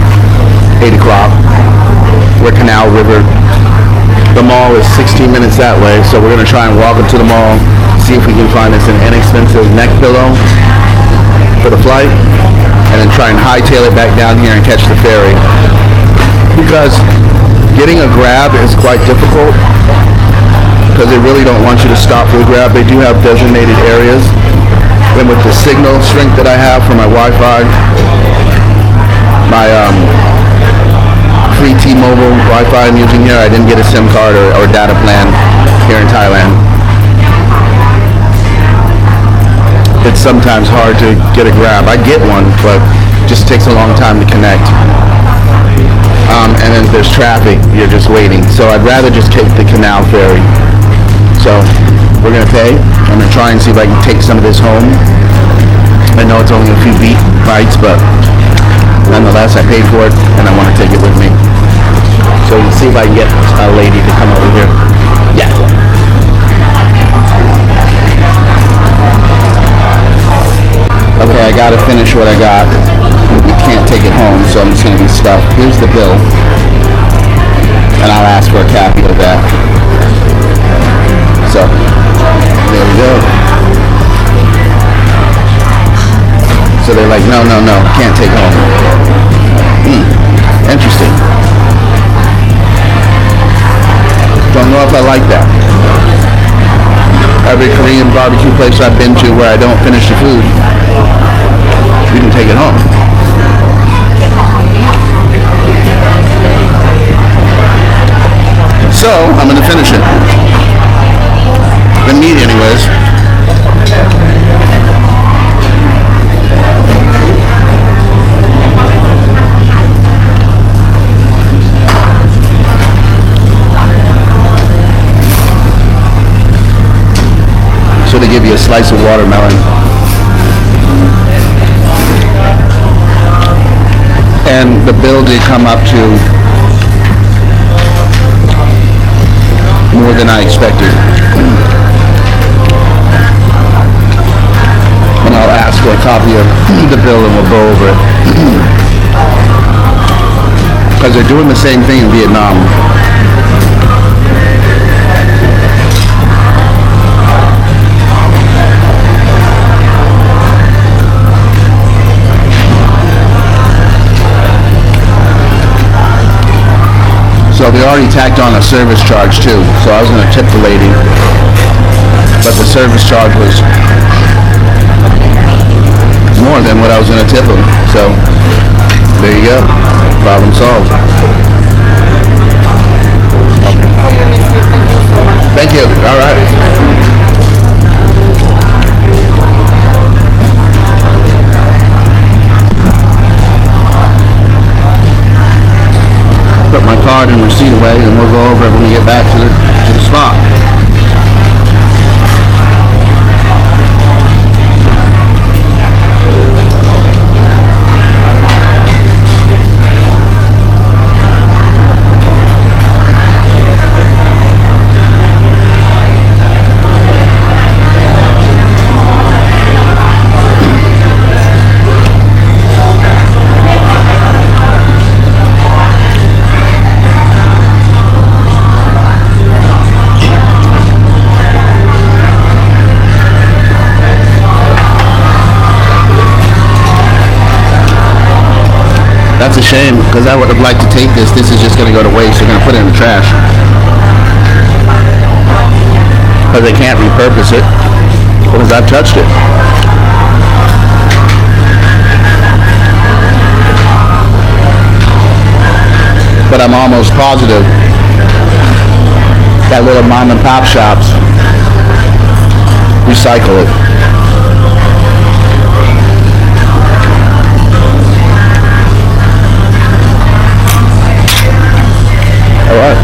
[SPEAKER 1] 8 o'clock. We're Canal River. The mall is 16 minutes that way, so we're going to try and walk into the mall, see if we can find us an inexpensive neck pillow for the flight, and then try and hightail it back down here and catch the ferry. Because getting a Grab is quite difficult, because they really don't want you to stop for the Grab. They do have designated areas, and with the signal strength that I have for my Wi-Fi, my free T-Mobile Wi-Fi I'm using here. I didn't get a SIM card or data plan here in Thailand. It's sometimes hard to get a grab. I get one, but it just takes a long time to connect. And then if there's traffic, you're just waiting. So I'd rather just take the canal ferry. So we're gonna pay. I'm gonna try and see if I can take some of this home. I know it's only a few bites, but nonetheless, I paid for it and I want to take it with me. So we'll see if I can get a lady to come over here. Yeah. Okay, I gotta finish what I got. We can't take it home, so I'm just gonna be stuck. Here's the bill. And I'll ask for a copy of that. So, there we go. So they're like, no, can't take home. Interesting. Don't know if I like that. Every Korean barbecue place I've been to where I don't finish the food, you can take it home. So, I'm going to finish it. The meat anyways. So they give you a slice of watermelon. And the bill did come up to more than I expected. And I'll ask for a copy of the bill and we'll go over it. Because they're doing the same thing in Vietnam. So they already tacked on a service charge too. So I was going to tip the lady, but the service charge was more than what I was going to tip them. So there you go. Problem solved. Thank you. All right. Put my card and receipt away and we'll go over it when we get back to the spot. That's a shame, because I would have liked to take this. This is just going to go to waste. They're going to put it in the trash. Because they can't repurpose it, because I've touched it. But I'm almost positive that little mom and pop shops recycle it. All right.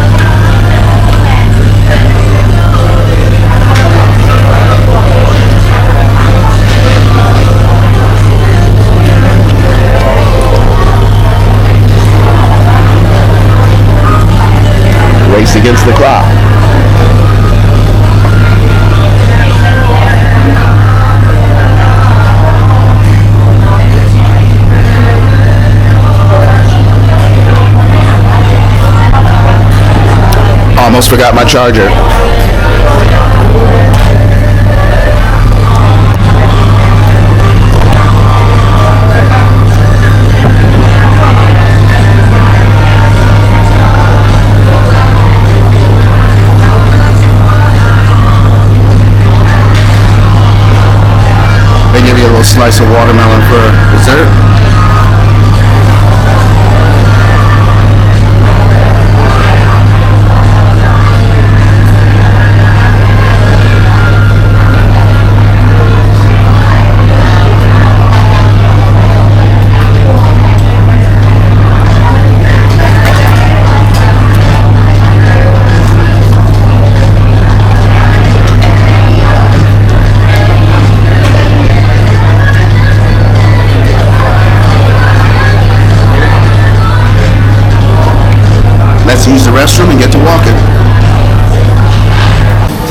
[SPEAKER 1] Race against the clock. Almost forgot my charger. They give you a little slice of watermelon for dessert.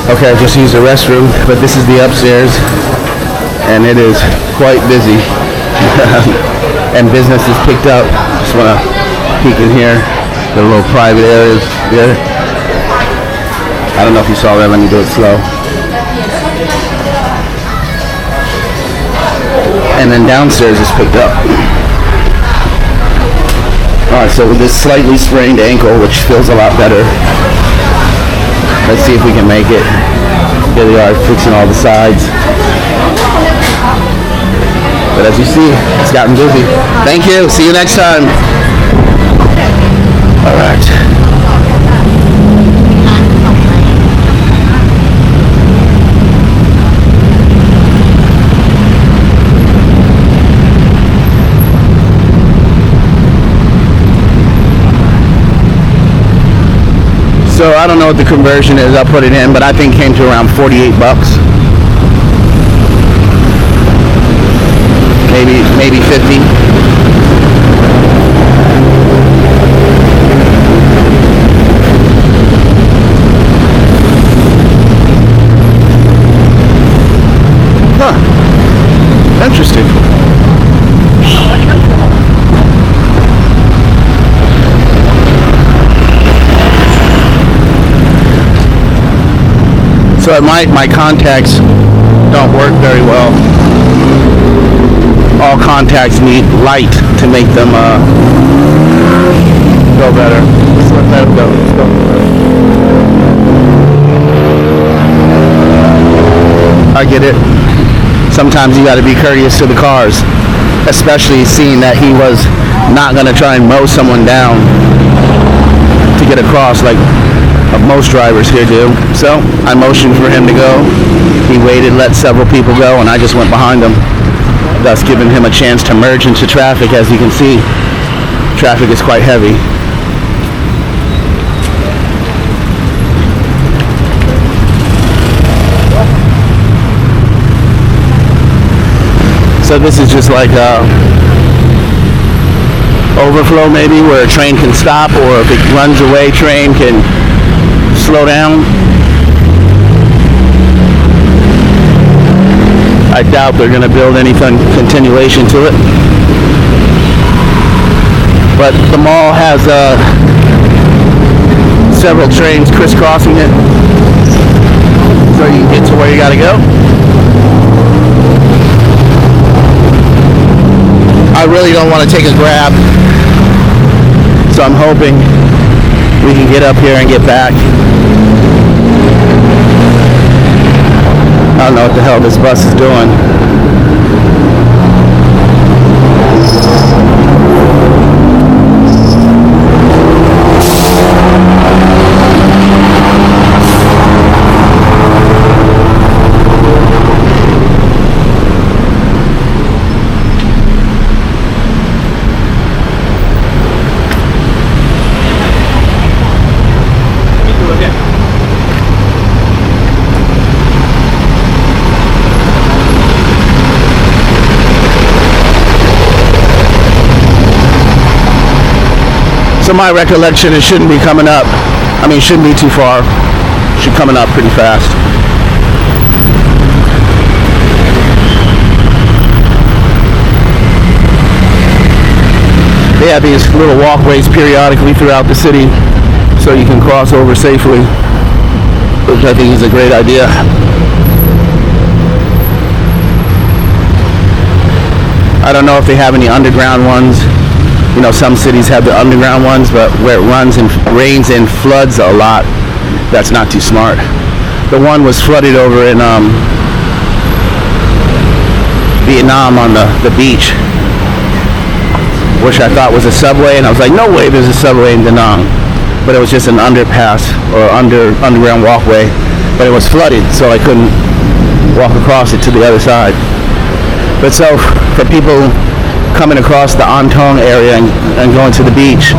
[SPEAKER 1] Okay, I just used the restroom, but this is the upstairs, and it is quite busy. And business is picked up. Just want to peek in here. The little private areas there. I don't know if you saw that. Let me do it slow. And then downstairs is picked up. Alright, so with this slightly sprained ankle, which feels a lot better, let's see if we can make it. Here they are fixing all the sides. But as you see, it's gotten busy. Thank you. See you next time. All right. So I don't know what the conversion is. I'll put it in, but I think it came to around 48 bucks. Maybe 50. Huh. Interesting. So my contacts don't work very well. All contacts need light to make them go better. Let's let that go. Let's go. I get it. Sometimes you got to be courteous to the cars, especially seeing that he was not going to try and mow someone down to get across like most drivers here do. So I motioned for him to go. He waited, let several people go, and I just went behind him, thus giving him a chance to merge into traffic. As you can see, traffic is quite heavy. So this is just like overflow maybe, where a train can stop, or if it runs away, train can slow down. I doubt they're going to build anything continuation to it. But the mall has several trains crisscrossing it, so you can get to where you got to go. I really don't want to take a grab, so I'm hoping we can get up here and get back. I don't know what the hell this bus is doing. So my recollection, it shouldn't be coming up. I mean, it shouldn't be too far. It should coming up pretty fast. They have these little walkways periodically throughout the city so you can cross over safely, which I think is a great idea. I don't know if they have any underground ones. You know, some cities have the underground ones, but where it rains and floods a lot, that's not too smart. The one was flooded over in Vietnam on the beach, which I thought was a subway, and I was like, no way there's a subway in Da Nang. But it was just an underpass or underground walkway, but it was flooded, so I couldn't walk across it to the other side. But so for people coming across the An Thong area and going to the beach,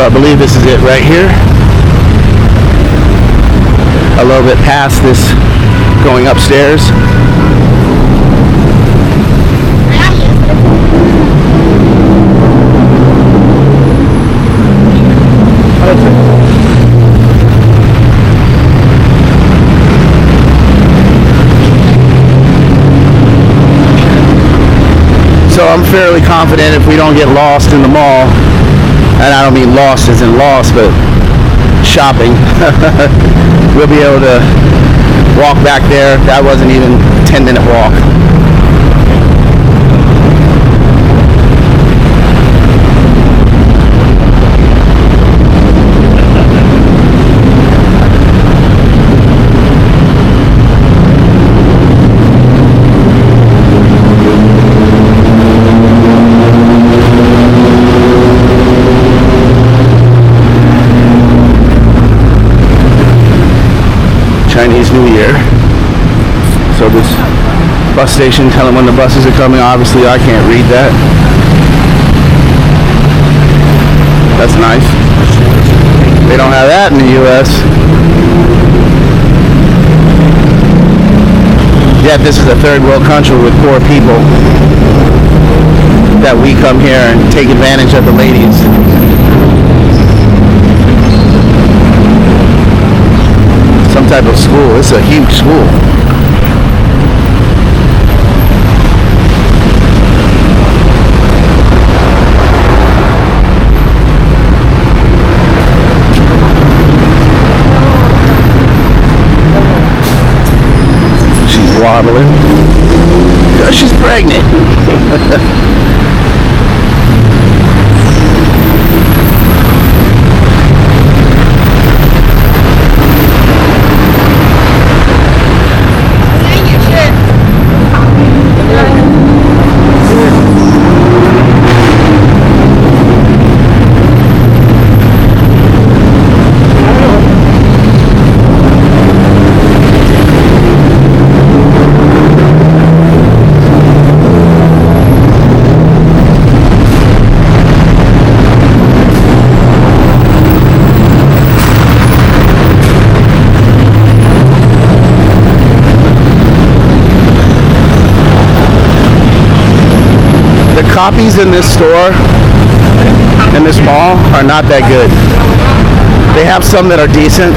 [SPEAKER 1] So I believe this is it right here. A little bit past this, going upstairs. So I'm fairly confident if we don't get lost in the mall, and I don't mean lost as in lost, but shopping, we'll be able to walk back there. That wasn't even a 10-minute walk. Chinese New Year. So this bus station telling when the buses are coming, obviously I can't read that. That's nice. They don't have that in the US. Yet this is a third world country with poor people that we come here and take advantage of the ladies. Some type of school. It's a huge school. She's wobbling because she's pregnant. Copies in this store, in this mall, are not that good. They have some that are decent,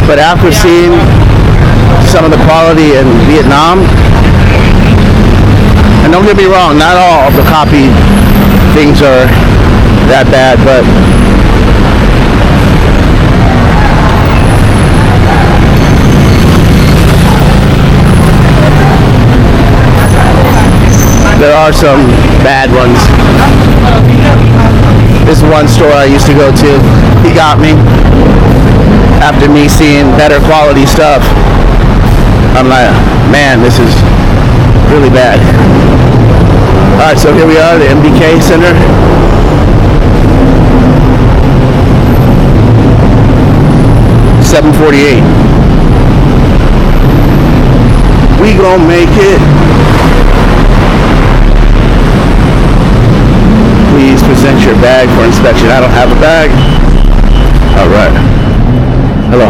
[SPEAKER 1] but after seeing some of the quality in Vietnam, and don't get me wrong, not all of the copy things are that bad, but there are some bad ones. This one store I used to go to, he got me. After me seeing better quality stuff, I'm like, man, this is really bad. Alright, so here we are, the MBK Center. $7.48. We gon' make it. Please present your bag for inspection. I don't have a bag. All right. Hello.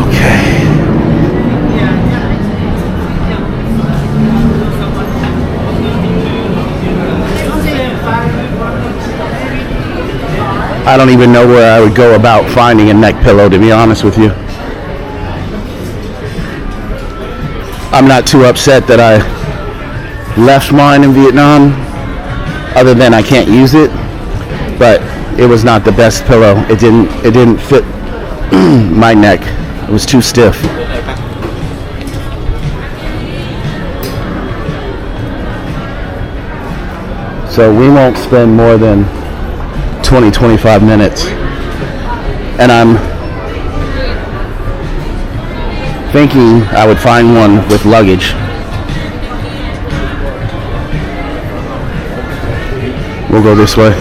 [SPEAKER 1] Okay. I don't even know where I would go about finding a neck pillow, to be honest with you. I'm not too upset that I left mine in Vietnam, other than I can't use it, but it was not the best pillow. It didn't fit my neck. It was too stiff. So we won't spend more than 20-25 minutes, and I'm thinking I would find one with luggage. We'll go this way.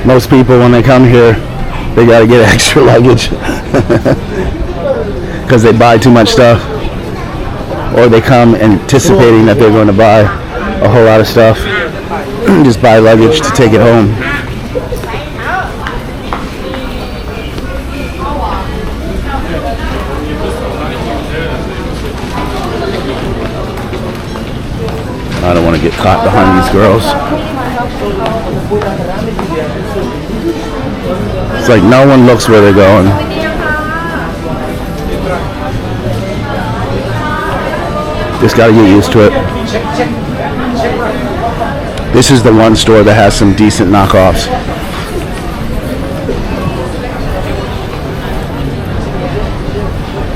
[SPEAKER 1] Most people, when they come here, they gotta get extra luggage because they buy too much stuff, or they come anticipating that they're going to buy a whole lot of stuff. Just buy luggage to take it home. I don't want to get caught behind these girls. It's like no one looks where they're going. Just got to get used to it. This is the one store that has some decent knockoffs.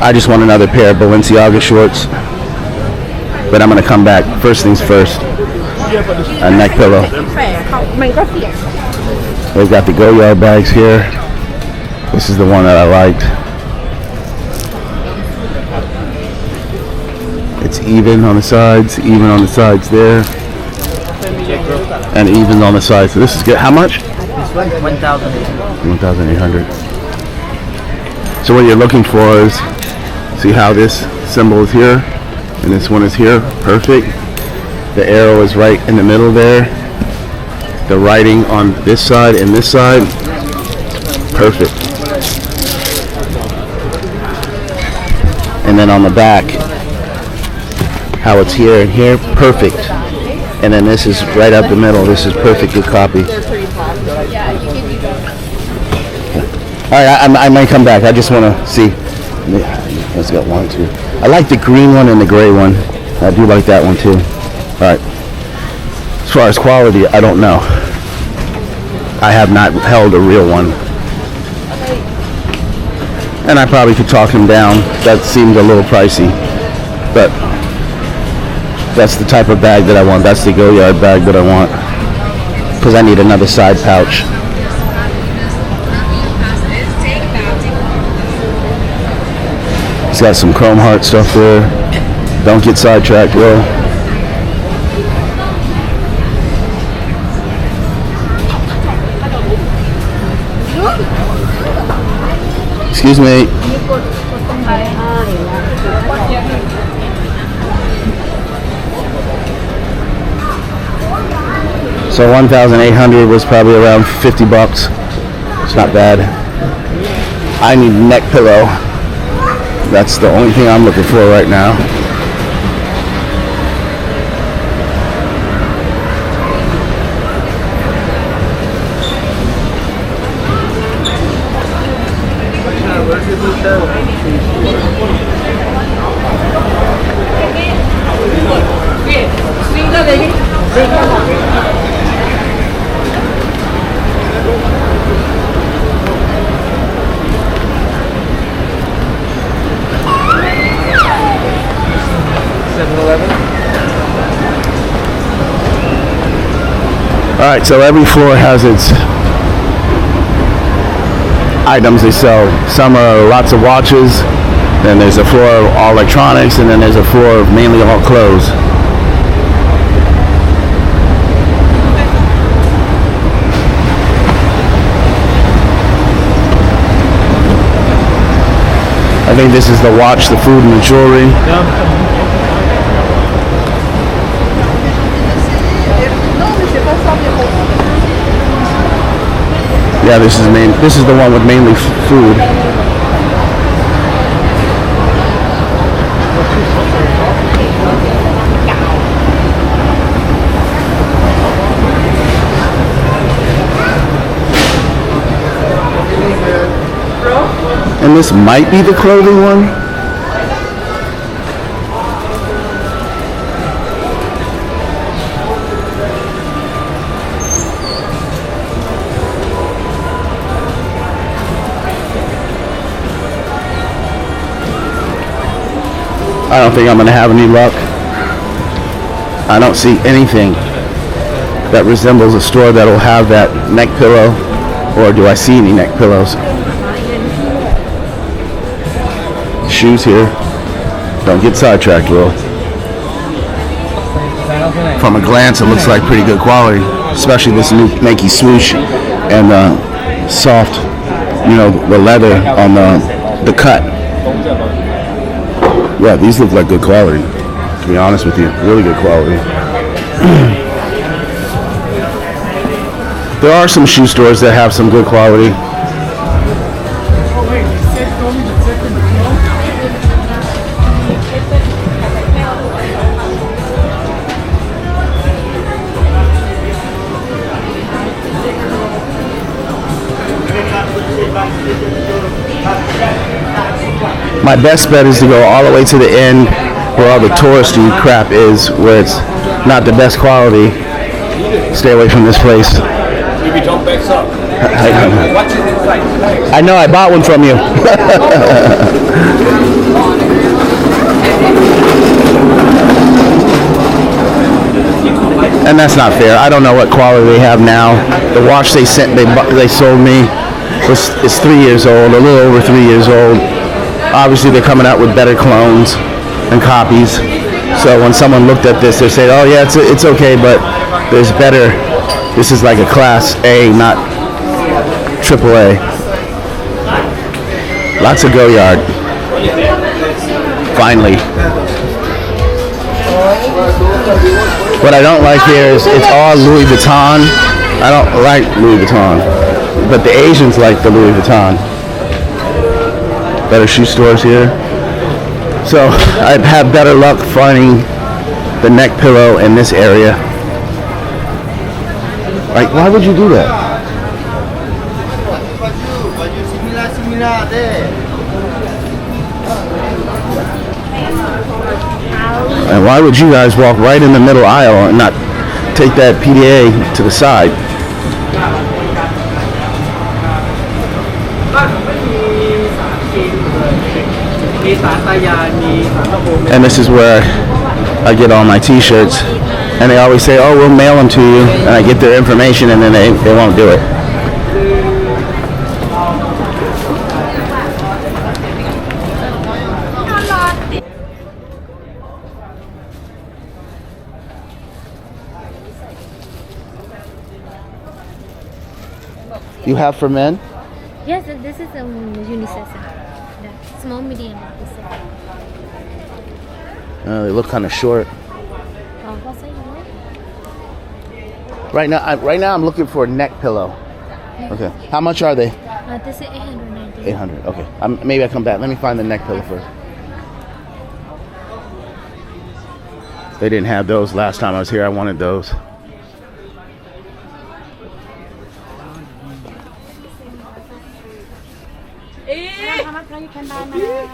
[SPEAKER 1] I just want another pair of Balenciaga shorts. But I'm going to come back. First things first. A neck pillow. They've got the Go Yard bags here. This is the one that I liked. It's even on the sides, even on the sides there, and even on the sides. So this is good. How much? 1,800. So what you're looking for is, see how this symbol is here? And this one is here, perfect. The arrow is right in the middle there. The writing on this side and this side, perfect. And then on the back, how it's here and here, perfect. And then this is right up the middle. This is perfect, good copy. All right, I might come back. I just want to see. Let's go 1, 2. I like the green one and the gray one. I do like that one too. All right. As far as quality, I don't know. I have not held a real one. And I probably could talk him down. That seemed a little pricey. But that's the type of bag that I want. That's the Go Yard bag that I want. Because I need another side pouch. It's got some chrome heart stuff there. Don't get sidetracked, bro. Excuse me. So 1,800 was probably around 50 bucks. It's not bad. I need a neck pillow. That's the only thing I'm looking for right now. Alright, so every floor has its items they sell. Some are lots of watches, then there's a floor of all electronics, and then there's a floor of mainly all clothes. I think this is the watch, the food, and the jewelry. Yeah, this is the one with mainly food. And this might be the clothing one. I don't think I'm going to have any luck. I don't see anything that resembles a store that will have that neck pillow, or do I see any neck pillows? Shoes here. Don't get sidetracked, Will. From a glance, it looks like pretty good quality, especially this new Nike swoosh and soft you know, the leather on the cut. Yeah, these look like good quality, to be honest with you. Really good quality. There are some shoe stores that have some good quality. My best bet is to go all the way to the end where all the touristy crap is, where it's not the best quality. Stay away from this place. I know, I bought one from you. And that's not fair. I don't know what quality they have now. The watch they sold me is 3 years old, a little over 3 years old. Obviously, they're coming out with better clones and copies. So when someone looked at this, they say, "Oh yeah, it's okay, but there's better." This is like a class A, not AAA. Lots of go yard. Finally. What I don't like here is it's all Louis Vuitton. I don't like Louis Vuitton, but the Asians like the Louis Vuitton. Better shoe stores here. So I've had better luck finding the neck pillow in this area. Like, why would you do that? And why would you guys walk right in the middle aisle and not take that PDA to the side? And this is where I get all my t-shirts, and they always say, "Oh, we'll mail them to you," and I get their information and then they won't do it. You have for men?
[SPEAKER 4] Yes, this is unisex. Small, medium.
[SPEAKER 1] They look kind of short.
[SPEAKER 4] What size you want?
[SPEAKER 1] Right now I'm looking for a neck pillow. Okay. How much are they?
[SPEAKER 4] This is 890.
[SPEAKER 1] 800. Okay. Maybe I come back. Let me find the neck pillow first. They didn't have those last time I was here. I wanted those.
[SPEAKER 4] How much you can buy, madam?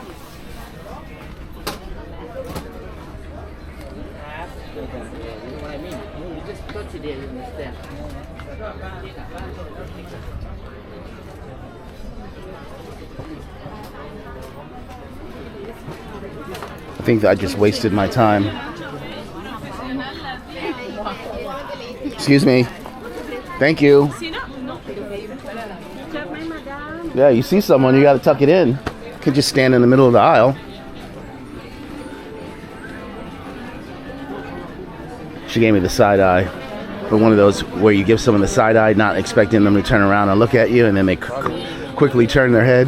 [SPEAKER 1] I think I just wasted my time. Excuse me. Thank you. Yeah, you see someone, you got to tuck it in. You could just stand in the middle of the aisle. She gave me the side eye. But one of those where you give someone the side eye, not expecting them to turn around and look at you, and then they quickly turn their head.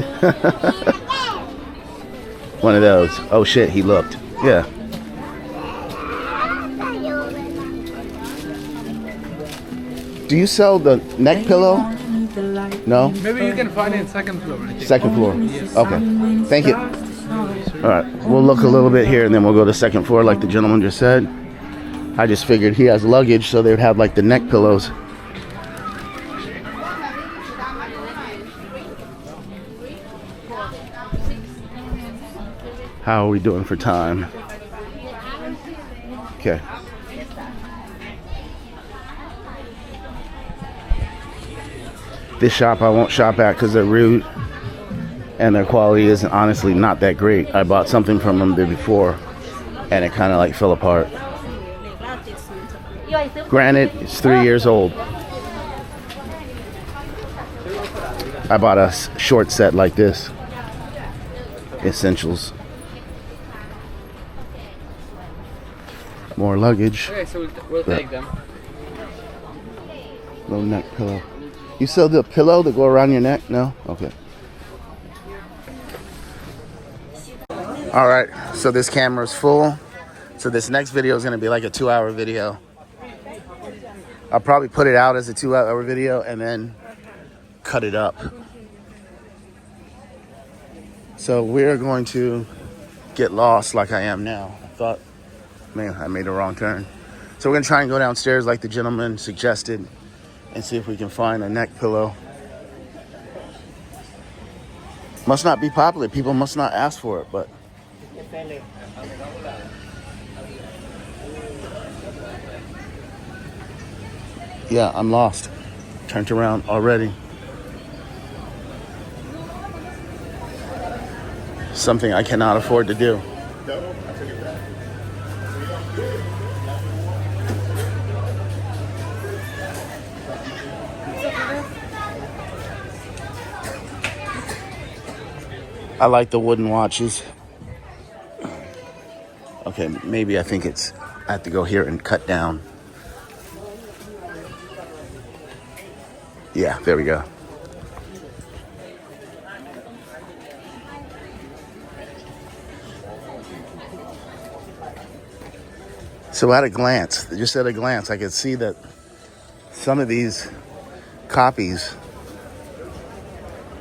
[SPEAKER 1] One of those. Oh shit, he looked. Yeah. Do you sell the neck pillow? No?
[SPEAKER 2] Maybe you can find it in second floor. I think.
[SPEAKER 1] Second floor. Okay. Thank you. All right. We'll look a little bit here and then we'll go to second floor like the gentleman just said. I just figured he has luggage, so they would have like the neck pillows. How are we doing for time? Okay. This shop I won't shop at because they're rude and their quality is honestly not that great. I bought something from them there before and it kind of like fell apart. Granted, it's 3 years old. I bought a short set like this. Essentials. More luggage.
[SPEAKER 5] Okay, so we'll take them.
[SPEAKER 1] Low neck pillow. You sell the pillow to go around your neck? No? Okay. All right, so this camera's full. So this next video is gonna be like a 2-hour video. I'll probably put it out as a 2-hour video and then cut it up. So we're going to get lost like I am now. I thought, man, I made a wrong turn. So we're gonna try and go downstairs like the gentleman suggested and see if we can find a neck pillow. Must not be popular. People must not ask for it, but. Yeah, I'm lost. Turned around already. Something I cannot afford to do. I like the wooden watches. Okay, maybe I think it's, I have to go here and cut down. Yeah, there we go. So at a glance, just at a glance, I could see that some of these copies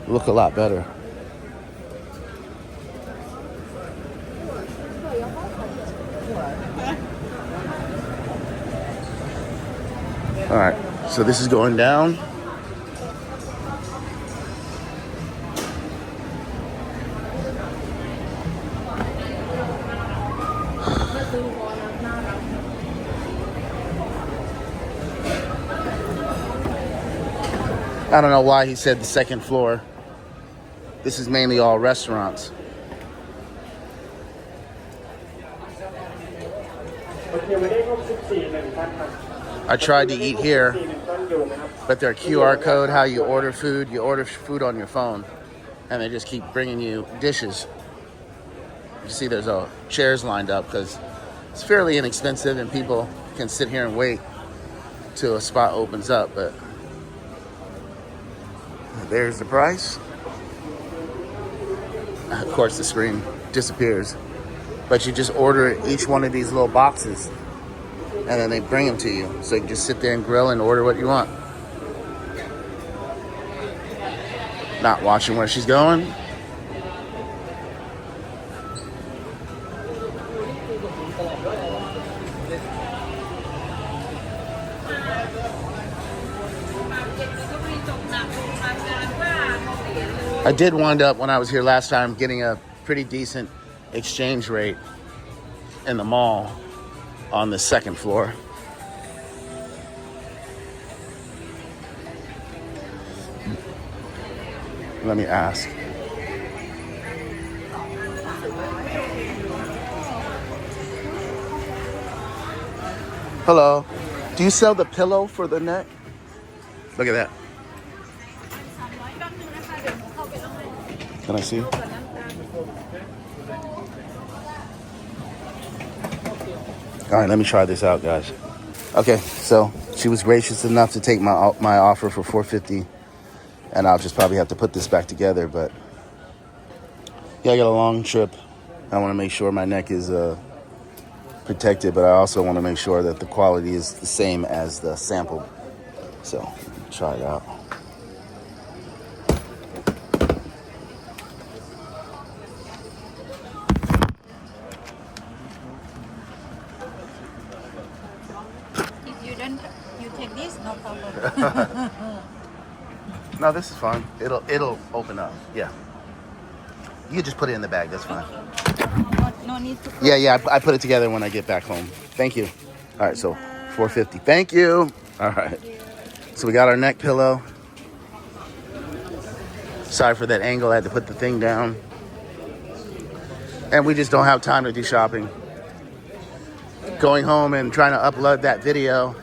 [SPEAKER 1] look a lot better. All right, so this is going down. I don't know why he said the second floor. This is mainly all restaurants. I tried to eat here, but their QR code, how you order food on your phone, and they just keep bringing you dishes. You see there's chairs lined up because it's fairly inexpensive and people can sit here and wait till a spot opens up, but there's the price. Of course, the screen disappears, but you just order each one of these little boxes and then they bring them to you. So you can just sit there and grill and order what you want. Not watching where she's going. I did wind up, when I was here last time, getting a pretty decent exchange rate in the mall on the second floor. Let me ask. Hello. Do you sell the pillow for the neck? Look at that. Can I see? All right, let me try this out, guys. Okay, so she was gracious enough to take my offer for $4.50, and I'll just probably have to put this back together. But yeah, I got a long trip. I want to make sure my neck is protected, but I also want to make sure that the quality is the same as the sample. So try it out.
[SPEAKER 5] You take this, no problem.
[SPEAKER 1] No, this is fine. It'll open up. Yeah. You can just put it in the bag. That's fine.
[SPEAKER 5] No need to.
[SPEAKER 1] Yeah. I put it together when I get back home. Thank you. All right, so $4.50. Thank you. All right. So we got our neck pillow. Sorry for that angle. I had to put the thing down. And we just don't have time to do shopping. Going home and trying to upload that video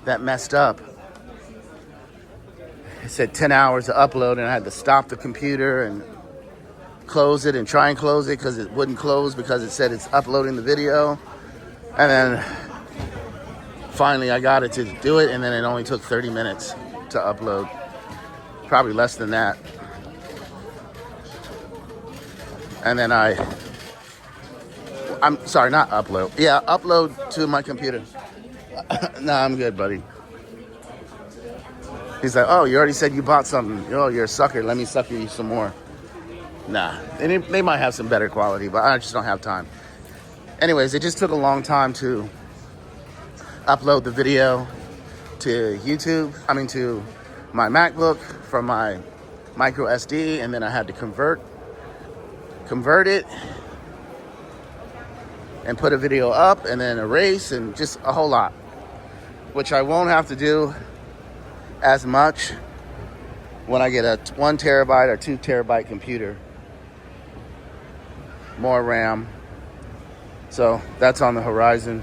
[SPEAKER 1] that messed up. It said 10 hours to upload, and I had to stop the computer and close it and try and close it because it wouldn't close because it said it's uploading the video. And then finally I got it to do it, and then it only took 30 minutes to upload. Probably less than that. And then I I'm sorry, not upload. Yeah, upload to my computer. Nah, I'm good, buddy. He's like, oh, you already said you bought something. Oh, you're a sucker. Let me sucker you some more. Nah, they might have some better quality, but I just don't have time. Anyways, it just took a long time to upload the video to YouTube. To my MacBook from my micro SD, and then I had to convert it and put a video up and then erase, and just a whole lot, which I won't have to do as much when I get a 1 terabyte or 2 terabyte computer. More RAM. So that's on the horizon.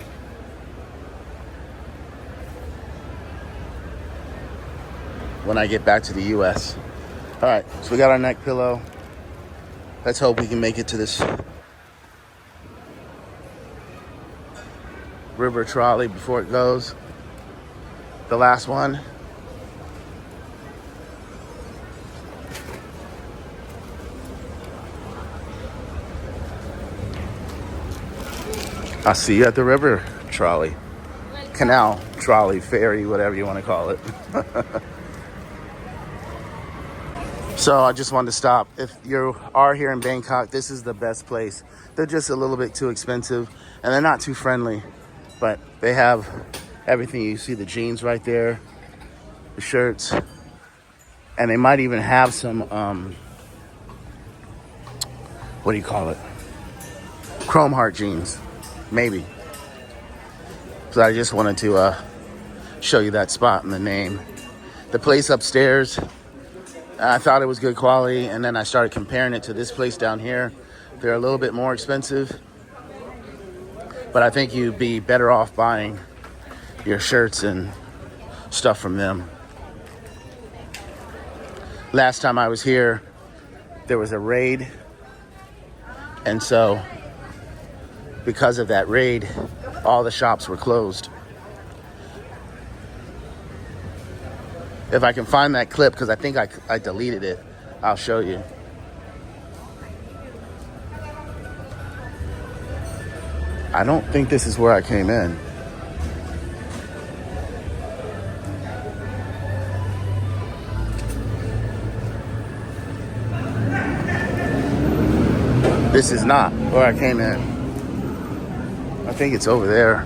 [SPEAKER 1] When I get back to the US. All right, so we got our neck pillow. Let's hope we can make it to this river trolley before it goes. The last one. I'll see you at the river trolley. Canal, trolley, ferry, whatever you want to call it. So I just wanted to stop. If you are here in Bangkok, this is the best place. They're just a little bit too expensive, and they're not too friendly, but they have everything. You see the jeans right there, the shirts, and they might even have some, what do you call it? Chrome heart jeans, maybe. So I just wanted to show you that spot and the name. The place upstairs, I thought it was good quality, and then I started comparing it to this place down here. They're a little bit more expensive, but I think you'd be better off buying your shirts and stuff from them. Last time I was here, there was a raid, and so because of that raid, all the shops were closed. If I can find that clip, because I think I deleted it, I'll show you. I don't think this is where I came in. This is not where I came in. I think it's over there.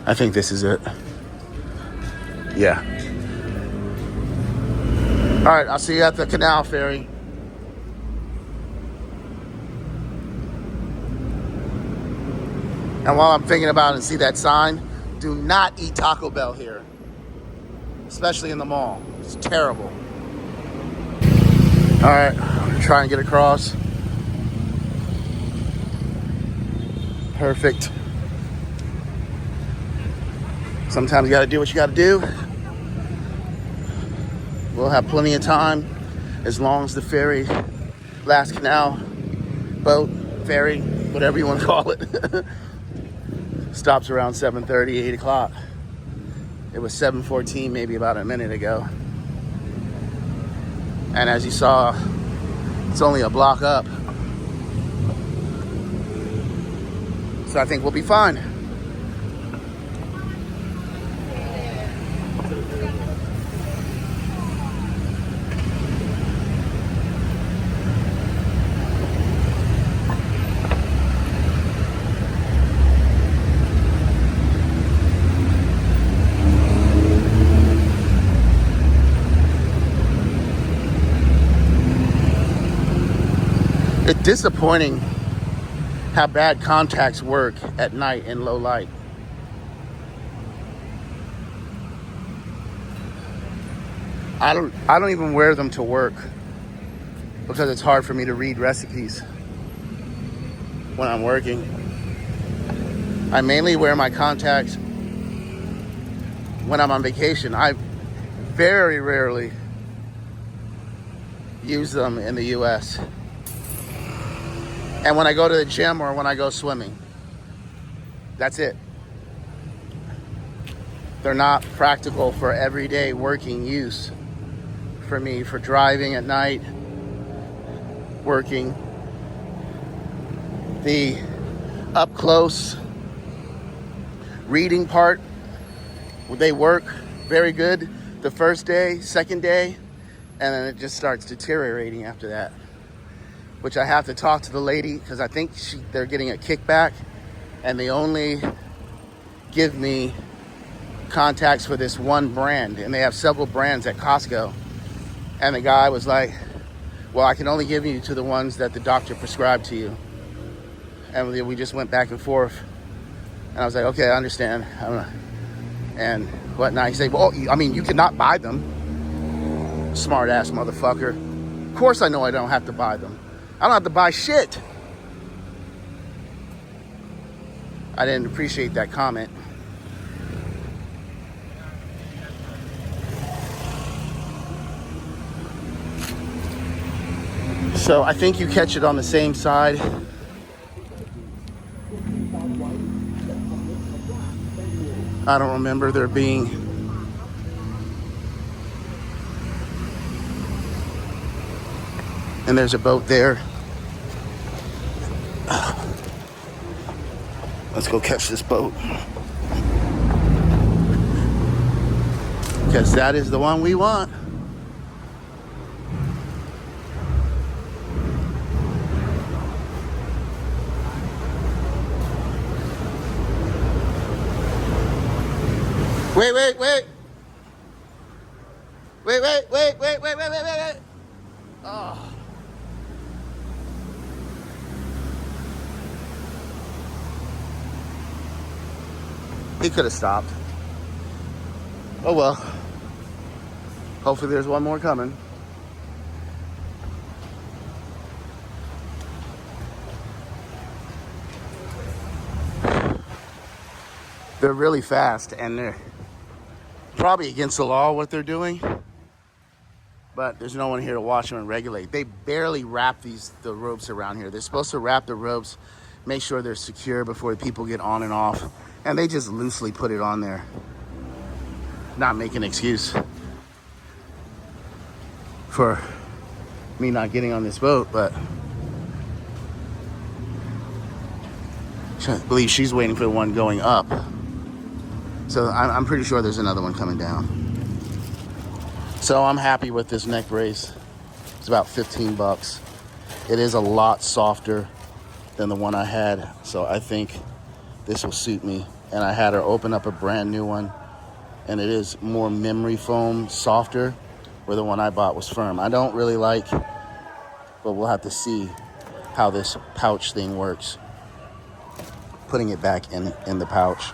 [SPEAKER 1] I think this is it. Yeah. All right, I'll see you at the canal ferry. And while I'm thinking about it and see that sign, do not eat Taco Bell here, especially in the mall. It's terrible. All right, I'm gonna try and get across. Perfect. Sometimes you gotta do what you gotta do. We'll have plenty of time as long as the ferry, last canal, boat, ferry, whatever you want to call it, stops around 7:30, 8 o'clock. It was 7:14 maybe about a minute ago. And as you saw, it's only a block up. So I think we'll be fine. It's disappointing how bad contacts work at night in low light. I don't even wear them to work because it's hard for me to read recipes. when I'm working. I mainly wear my contacts when I'm on vacation. I very rarely use them in the US. And when I go to the gym or when I go swimming, that's it. They're not practical for everyday working use for me, for driving at night, working. The up close reading part, they work very good the first day, second day, and then it just starts deteriorating after that. Which I have to talk to the lady, because I think they're getting a kickback, and they only give me contacts for this one brand, and they have several brands at Costco. And the guy was like, well, I can only give you to the ones that the doctor prescribed to you. And we just went back and forth, and I was like, okay, I understand. And whatnot. He said, well, I mean, you cannot buy them. Smart ass motherfucker. Of course I know I don't have to buy them. I don't have to buy shit. I didn't appreciate that comment. So I think you catch it on the same side. I don't remember there being and there's a boat there. Let's go catch this boat, because that is the one we want. Wait. Oh. He could have stopped. Oh well. Hopefully there's one more coming. They're really fast, and they're probably against the law what they're doing, but there's no one here to watch them and regulate. They barely wrap the ropes around here. They're supposed to wrap the ropes, make sure they're secure before people get on and off, and they just loosely put it on there. Not making an excuse for me not getting on this boat, but I believe she's waiting for the one going up. So I'm pretty sure there's another one coming down. So I'm happy with this neck brace. It's about 15 bucks. It is a lot softer than the one I had, so I think this will suit me. And I had her open up a brand new one, and it is more memory foam, softer, where the one I bought was firm. I don't really like, but we'll have to see how this pouch thing works. Putting it back in the pouch.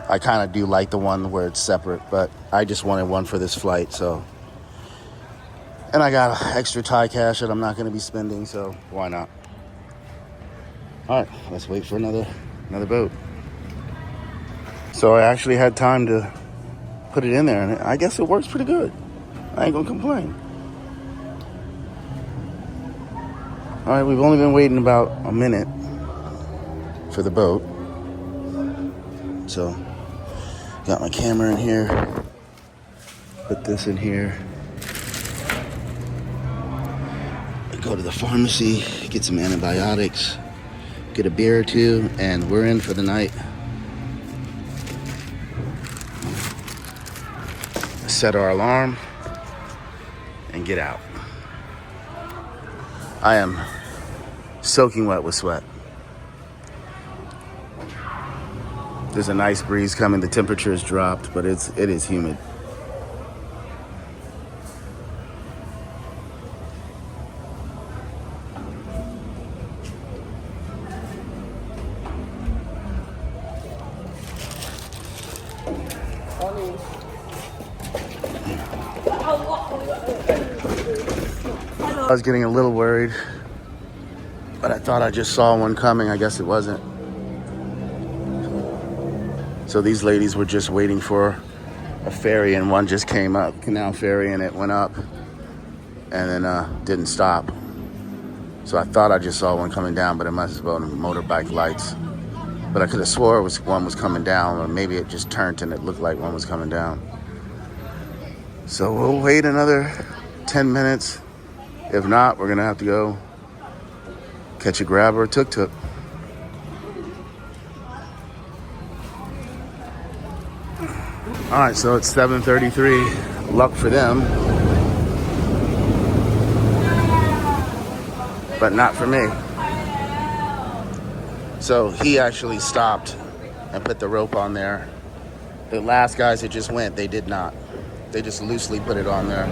[SPEAKER 1] I kind of do like the one where it's separate, but I just wanted one for this flight, so. And I got extra Thai cash that I'm not going to be spending, so why not? All right, let's wait for another boat. So I actually had time to put it in there, and I guess it works pretty good. I ain't gonna complain. All right, we've only been waiting about a minute for the boat. So, got my camera in here. Put this in here. Go to the pharmacy, get some antibiotics, get a beer or two, and we're in for the night. Set our alarm and get out. I am soaking wet with sweat. There's a nice breeze coming. The temperature has dropped, but it is humid. I was getting a little worried But I thought I just saw one coming. I guess it wasn't. So these ladies were just waiting for a ferry, and one just came up, canal ferry, and it went up and then didn't stop. So I thought I just saw one coming down, but it must have been motorbike lights. But I could have swore one was coming down, or maybe it just turned and it looked like one was coming down. So we'll wait another 10 minutes. If not, we're gonna have to go catch a grab or a tuk-tuk. All right, so it's 7:33. Luck for them, but not for me. So he actually stopped and put the rope on there. The last guys that just went, they did not. They just loosely put it on there.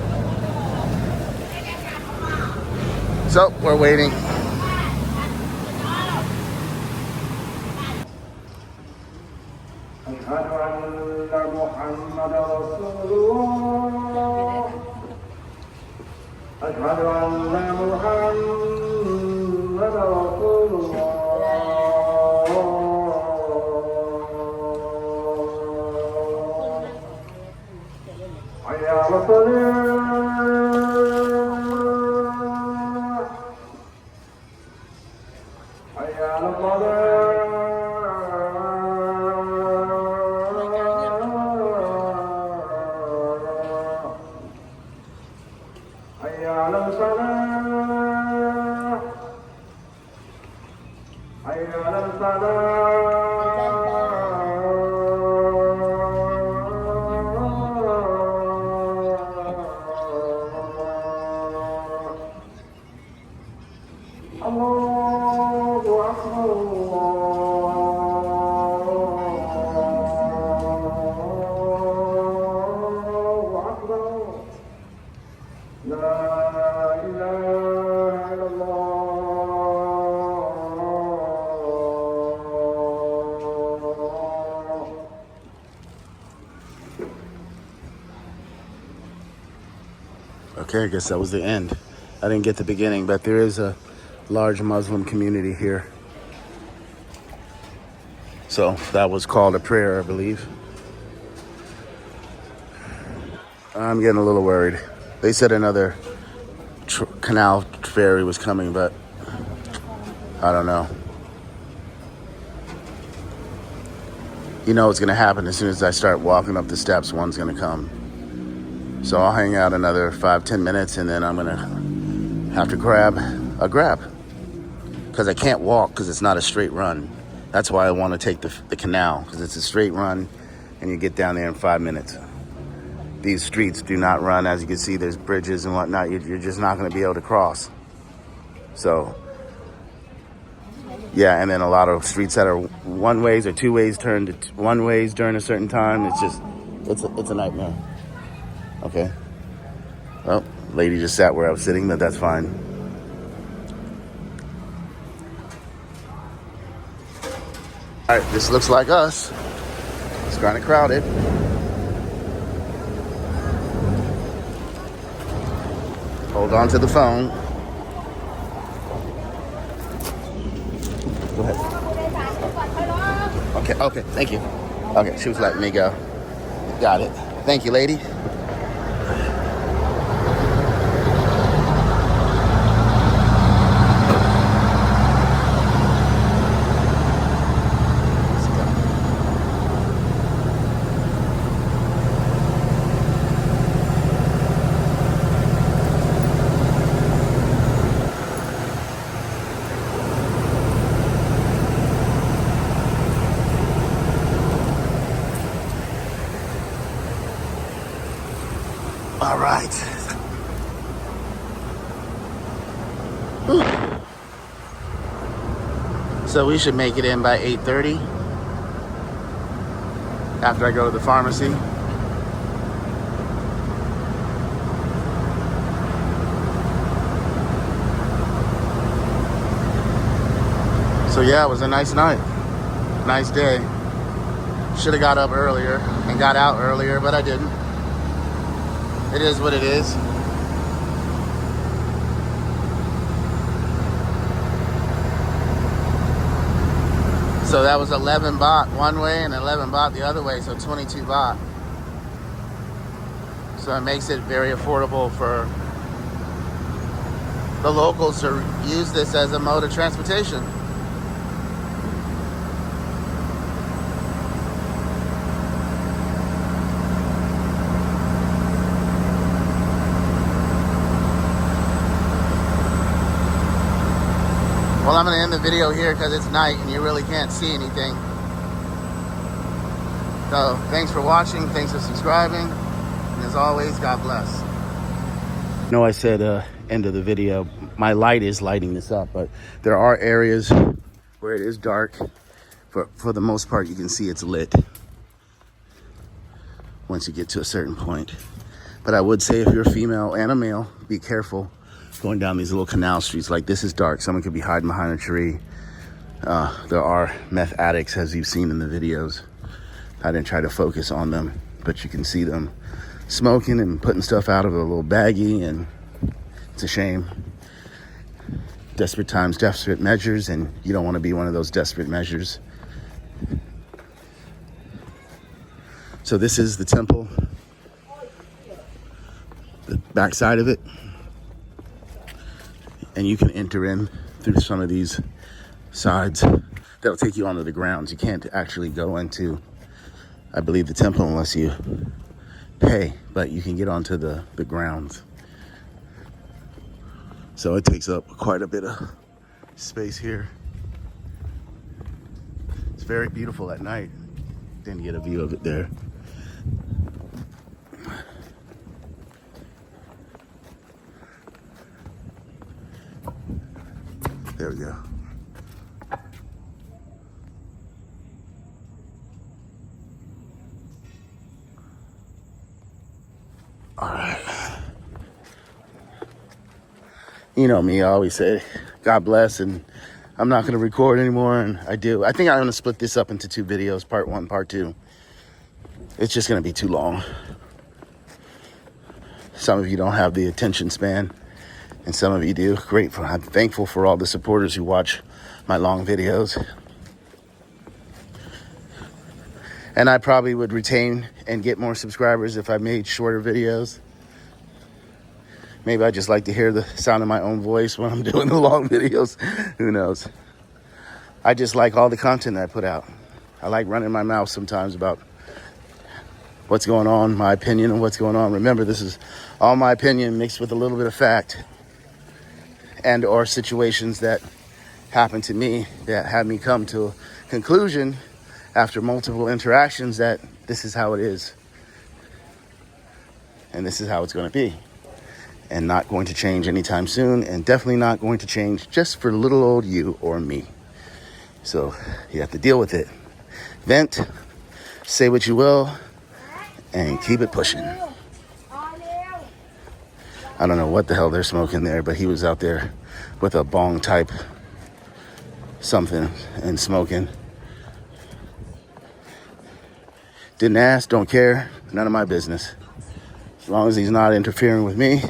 [SPEAKER 1] So we're waiting. Okay, I guess that was the end. I didn't get the beginning, but there is a large Muslim community here. So that was called a prayer, I believe. I'm getting a little worried. They said another canal ferry was coming, but I don't know. You know what's gonna happen as soon as I start walking up the steps, one's gonna come. So I'll hang out another 5-10 minutes, and then I'm gonna have to grab a grab, because I can't walk because it's not a straight run. That's why I want to take the canal, because it's a straight run and you get down there in 5 minutes. These streets do not run. As you can see, there's bridges and whatnot. You're just not going to be able to cross. So yeah, and then a lot of streets that are one ways or two ways turn to one ways during a certain time. It's a nightmare. Okay. Well, lady just sat where I was sitting, but that's fine. All right, this looks like us. It's kind of crowded. Hold on to the phone. Go ahead. Okay, thank you. Okay, she was letting me go. Got it. Thank you, lady. All right. So we should make it in by 8:30 after I go to the pharmacy. So yeah, it was a nice night. Nice day. Should have got up earlier and got out earlier, but I didn't. It is what it is. So that was 11 baht one way and 11 baht the other way, so 22 baht. So it makes it very affordable for the locals to use this as a mode of transportation. Well, I'm going to end the video here because it's night and you really can't see anything. So, thanks for watching. Thanks for subscribing. And as always, God bless. No, I said end of the video. My light is lighting this up, but there are areas where it is dark. For the most part, you can see it's lit once you get to a certain point. But I would say if you're a female and a male, be careful going down these little canal streets. Like, this is dark. Someone could be hiding behind a tree. There are meth addicts, as you've seen in the videos. I didn't try to focus on them, but you can see them smoking and putting stuff out of a little baggie, and it's a shame. Desperate times, desperate measures, and you don't want to be one of those desperate measures. So this is the temple, the backside of it. And you can enter in through some of these sides that'll take you onto the grounds. You can't actually go into, I believe, the temple unless you pay, but you can get onto the grounds. So it takes up quite a bit of space here. It's very beautiful at night. Didn't get a view of it there. There we go. All right. You know me, I always say, God bless, and I'm not going to record anymore, and I do. I think I'm going to split this up into 2 videos, part 1, part 2. It's just going to be too long. Some of you don't have the attention span, and some of you do. Grateful. I'm thankful for all the supporters who watch my long videos. And I probably would retain and get more subscribers if I made shorter videos. Maybe I just like to hear the sound of my own voice when I'm doing the long videos. Who knows? I just like all the content that I put out. I like running my mouth sometimes about what's going on, my opinion on what's going on. Remember, this is all my opinion mixed with a little bit of fact, and or situations that happened to me that had me come to a conclusion after multiple interactions that this is how it is. And this is how it's going to be. And not going to change anytime soon, and definitely not going to change just for little old you or me. So you have to deal with it. Vent, say what you will, and keep it pushing. I don't know what the hell they're smoking there, but he was out there with a bong type something and smoking. Didn't ask, don't care, none of my business. As long as he's not interfering with me,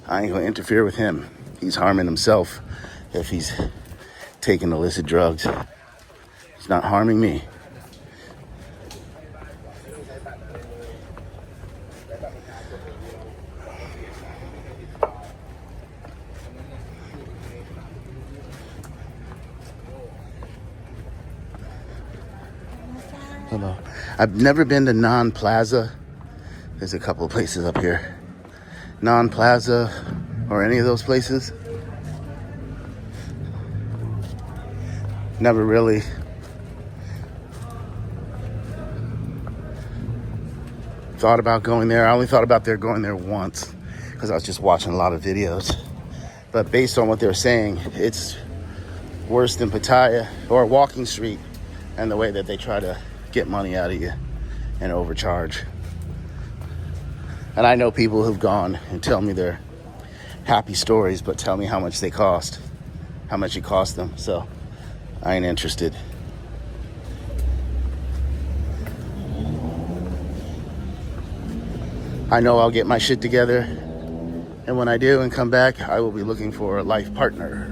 [SPEAKER 1] I ain't gonna interfere with him. He's harming himself if he's taking illicit drugs. He's not harming me. Hello. I've never been to Nan Plaza. There's a couple of places up here. Nan Plaza or any of those places. Never really thought about going there. I only thought about going there once because I was just watching a lot of videos. But based on what they're saying, it's worse than Pattaya or Walking Street, and the way that they try to get money out of you and overcharge. And I know people who've gone and tell me their happy stories, but tell me how much they cost, how much it cost them. So I ain't interested. I know I'll get my shit together, and when I do and come back, I will be looking for a life partner,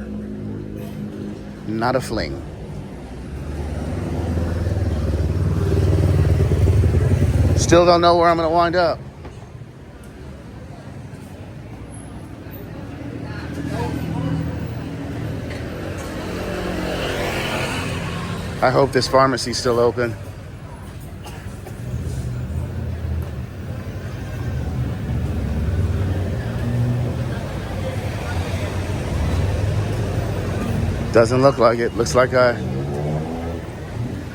[SPEAKER 1] not a fling. Still don't know where I'm going to wind up. I hope this pharmacy's still open. Doesn't look like it. Looks like I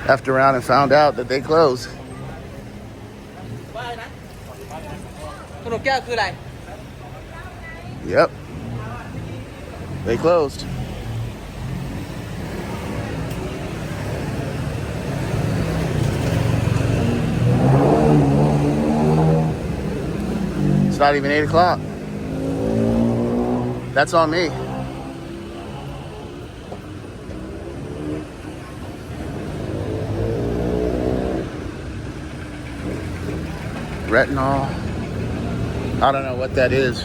[SPEAKER 1] effed around and found out that they closed. Yep. They closed. It's not even 8 o'clock. That's on me. Retinol. I don't know what that is.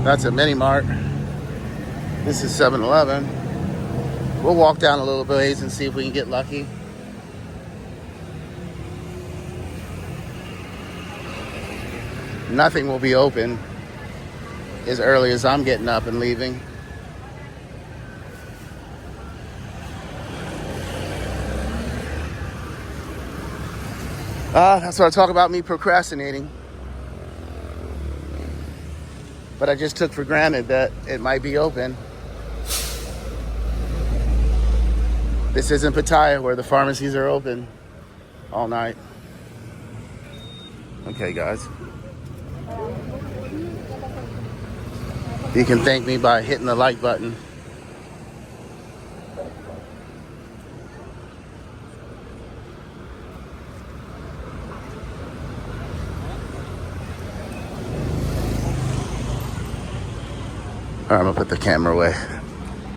[SPEAKER 1] That's a mini mart. This is 7-Eleven. We'll walk down a little ways and see if we can get lucky. Nothing will be open as early as I'm getting up and leaving. That's what I talk about, me procrastinating. But I just took for granted that it might be open. This isn't Pattaya where the pharmacies are open all night. Okay, guys. You can thank me by hitting the like button. All right, I'm gonna put the camera away.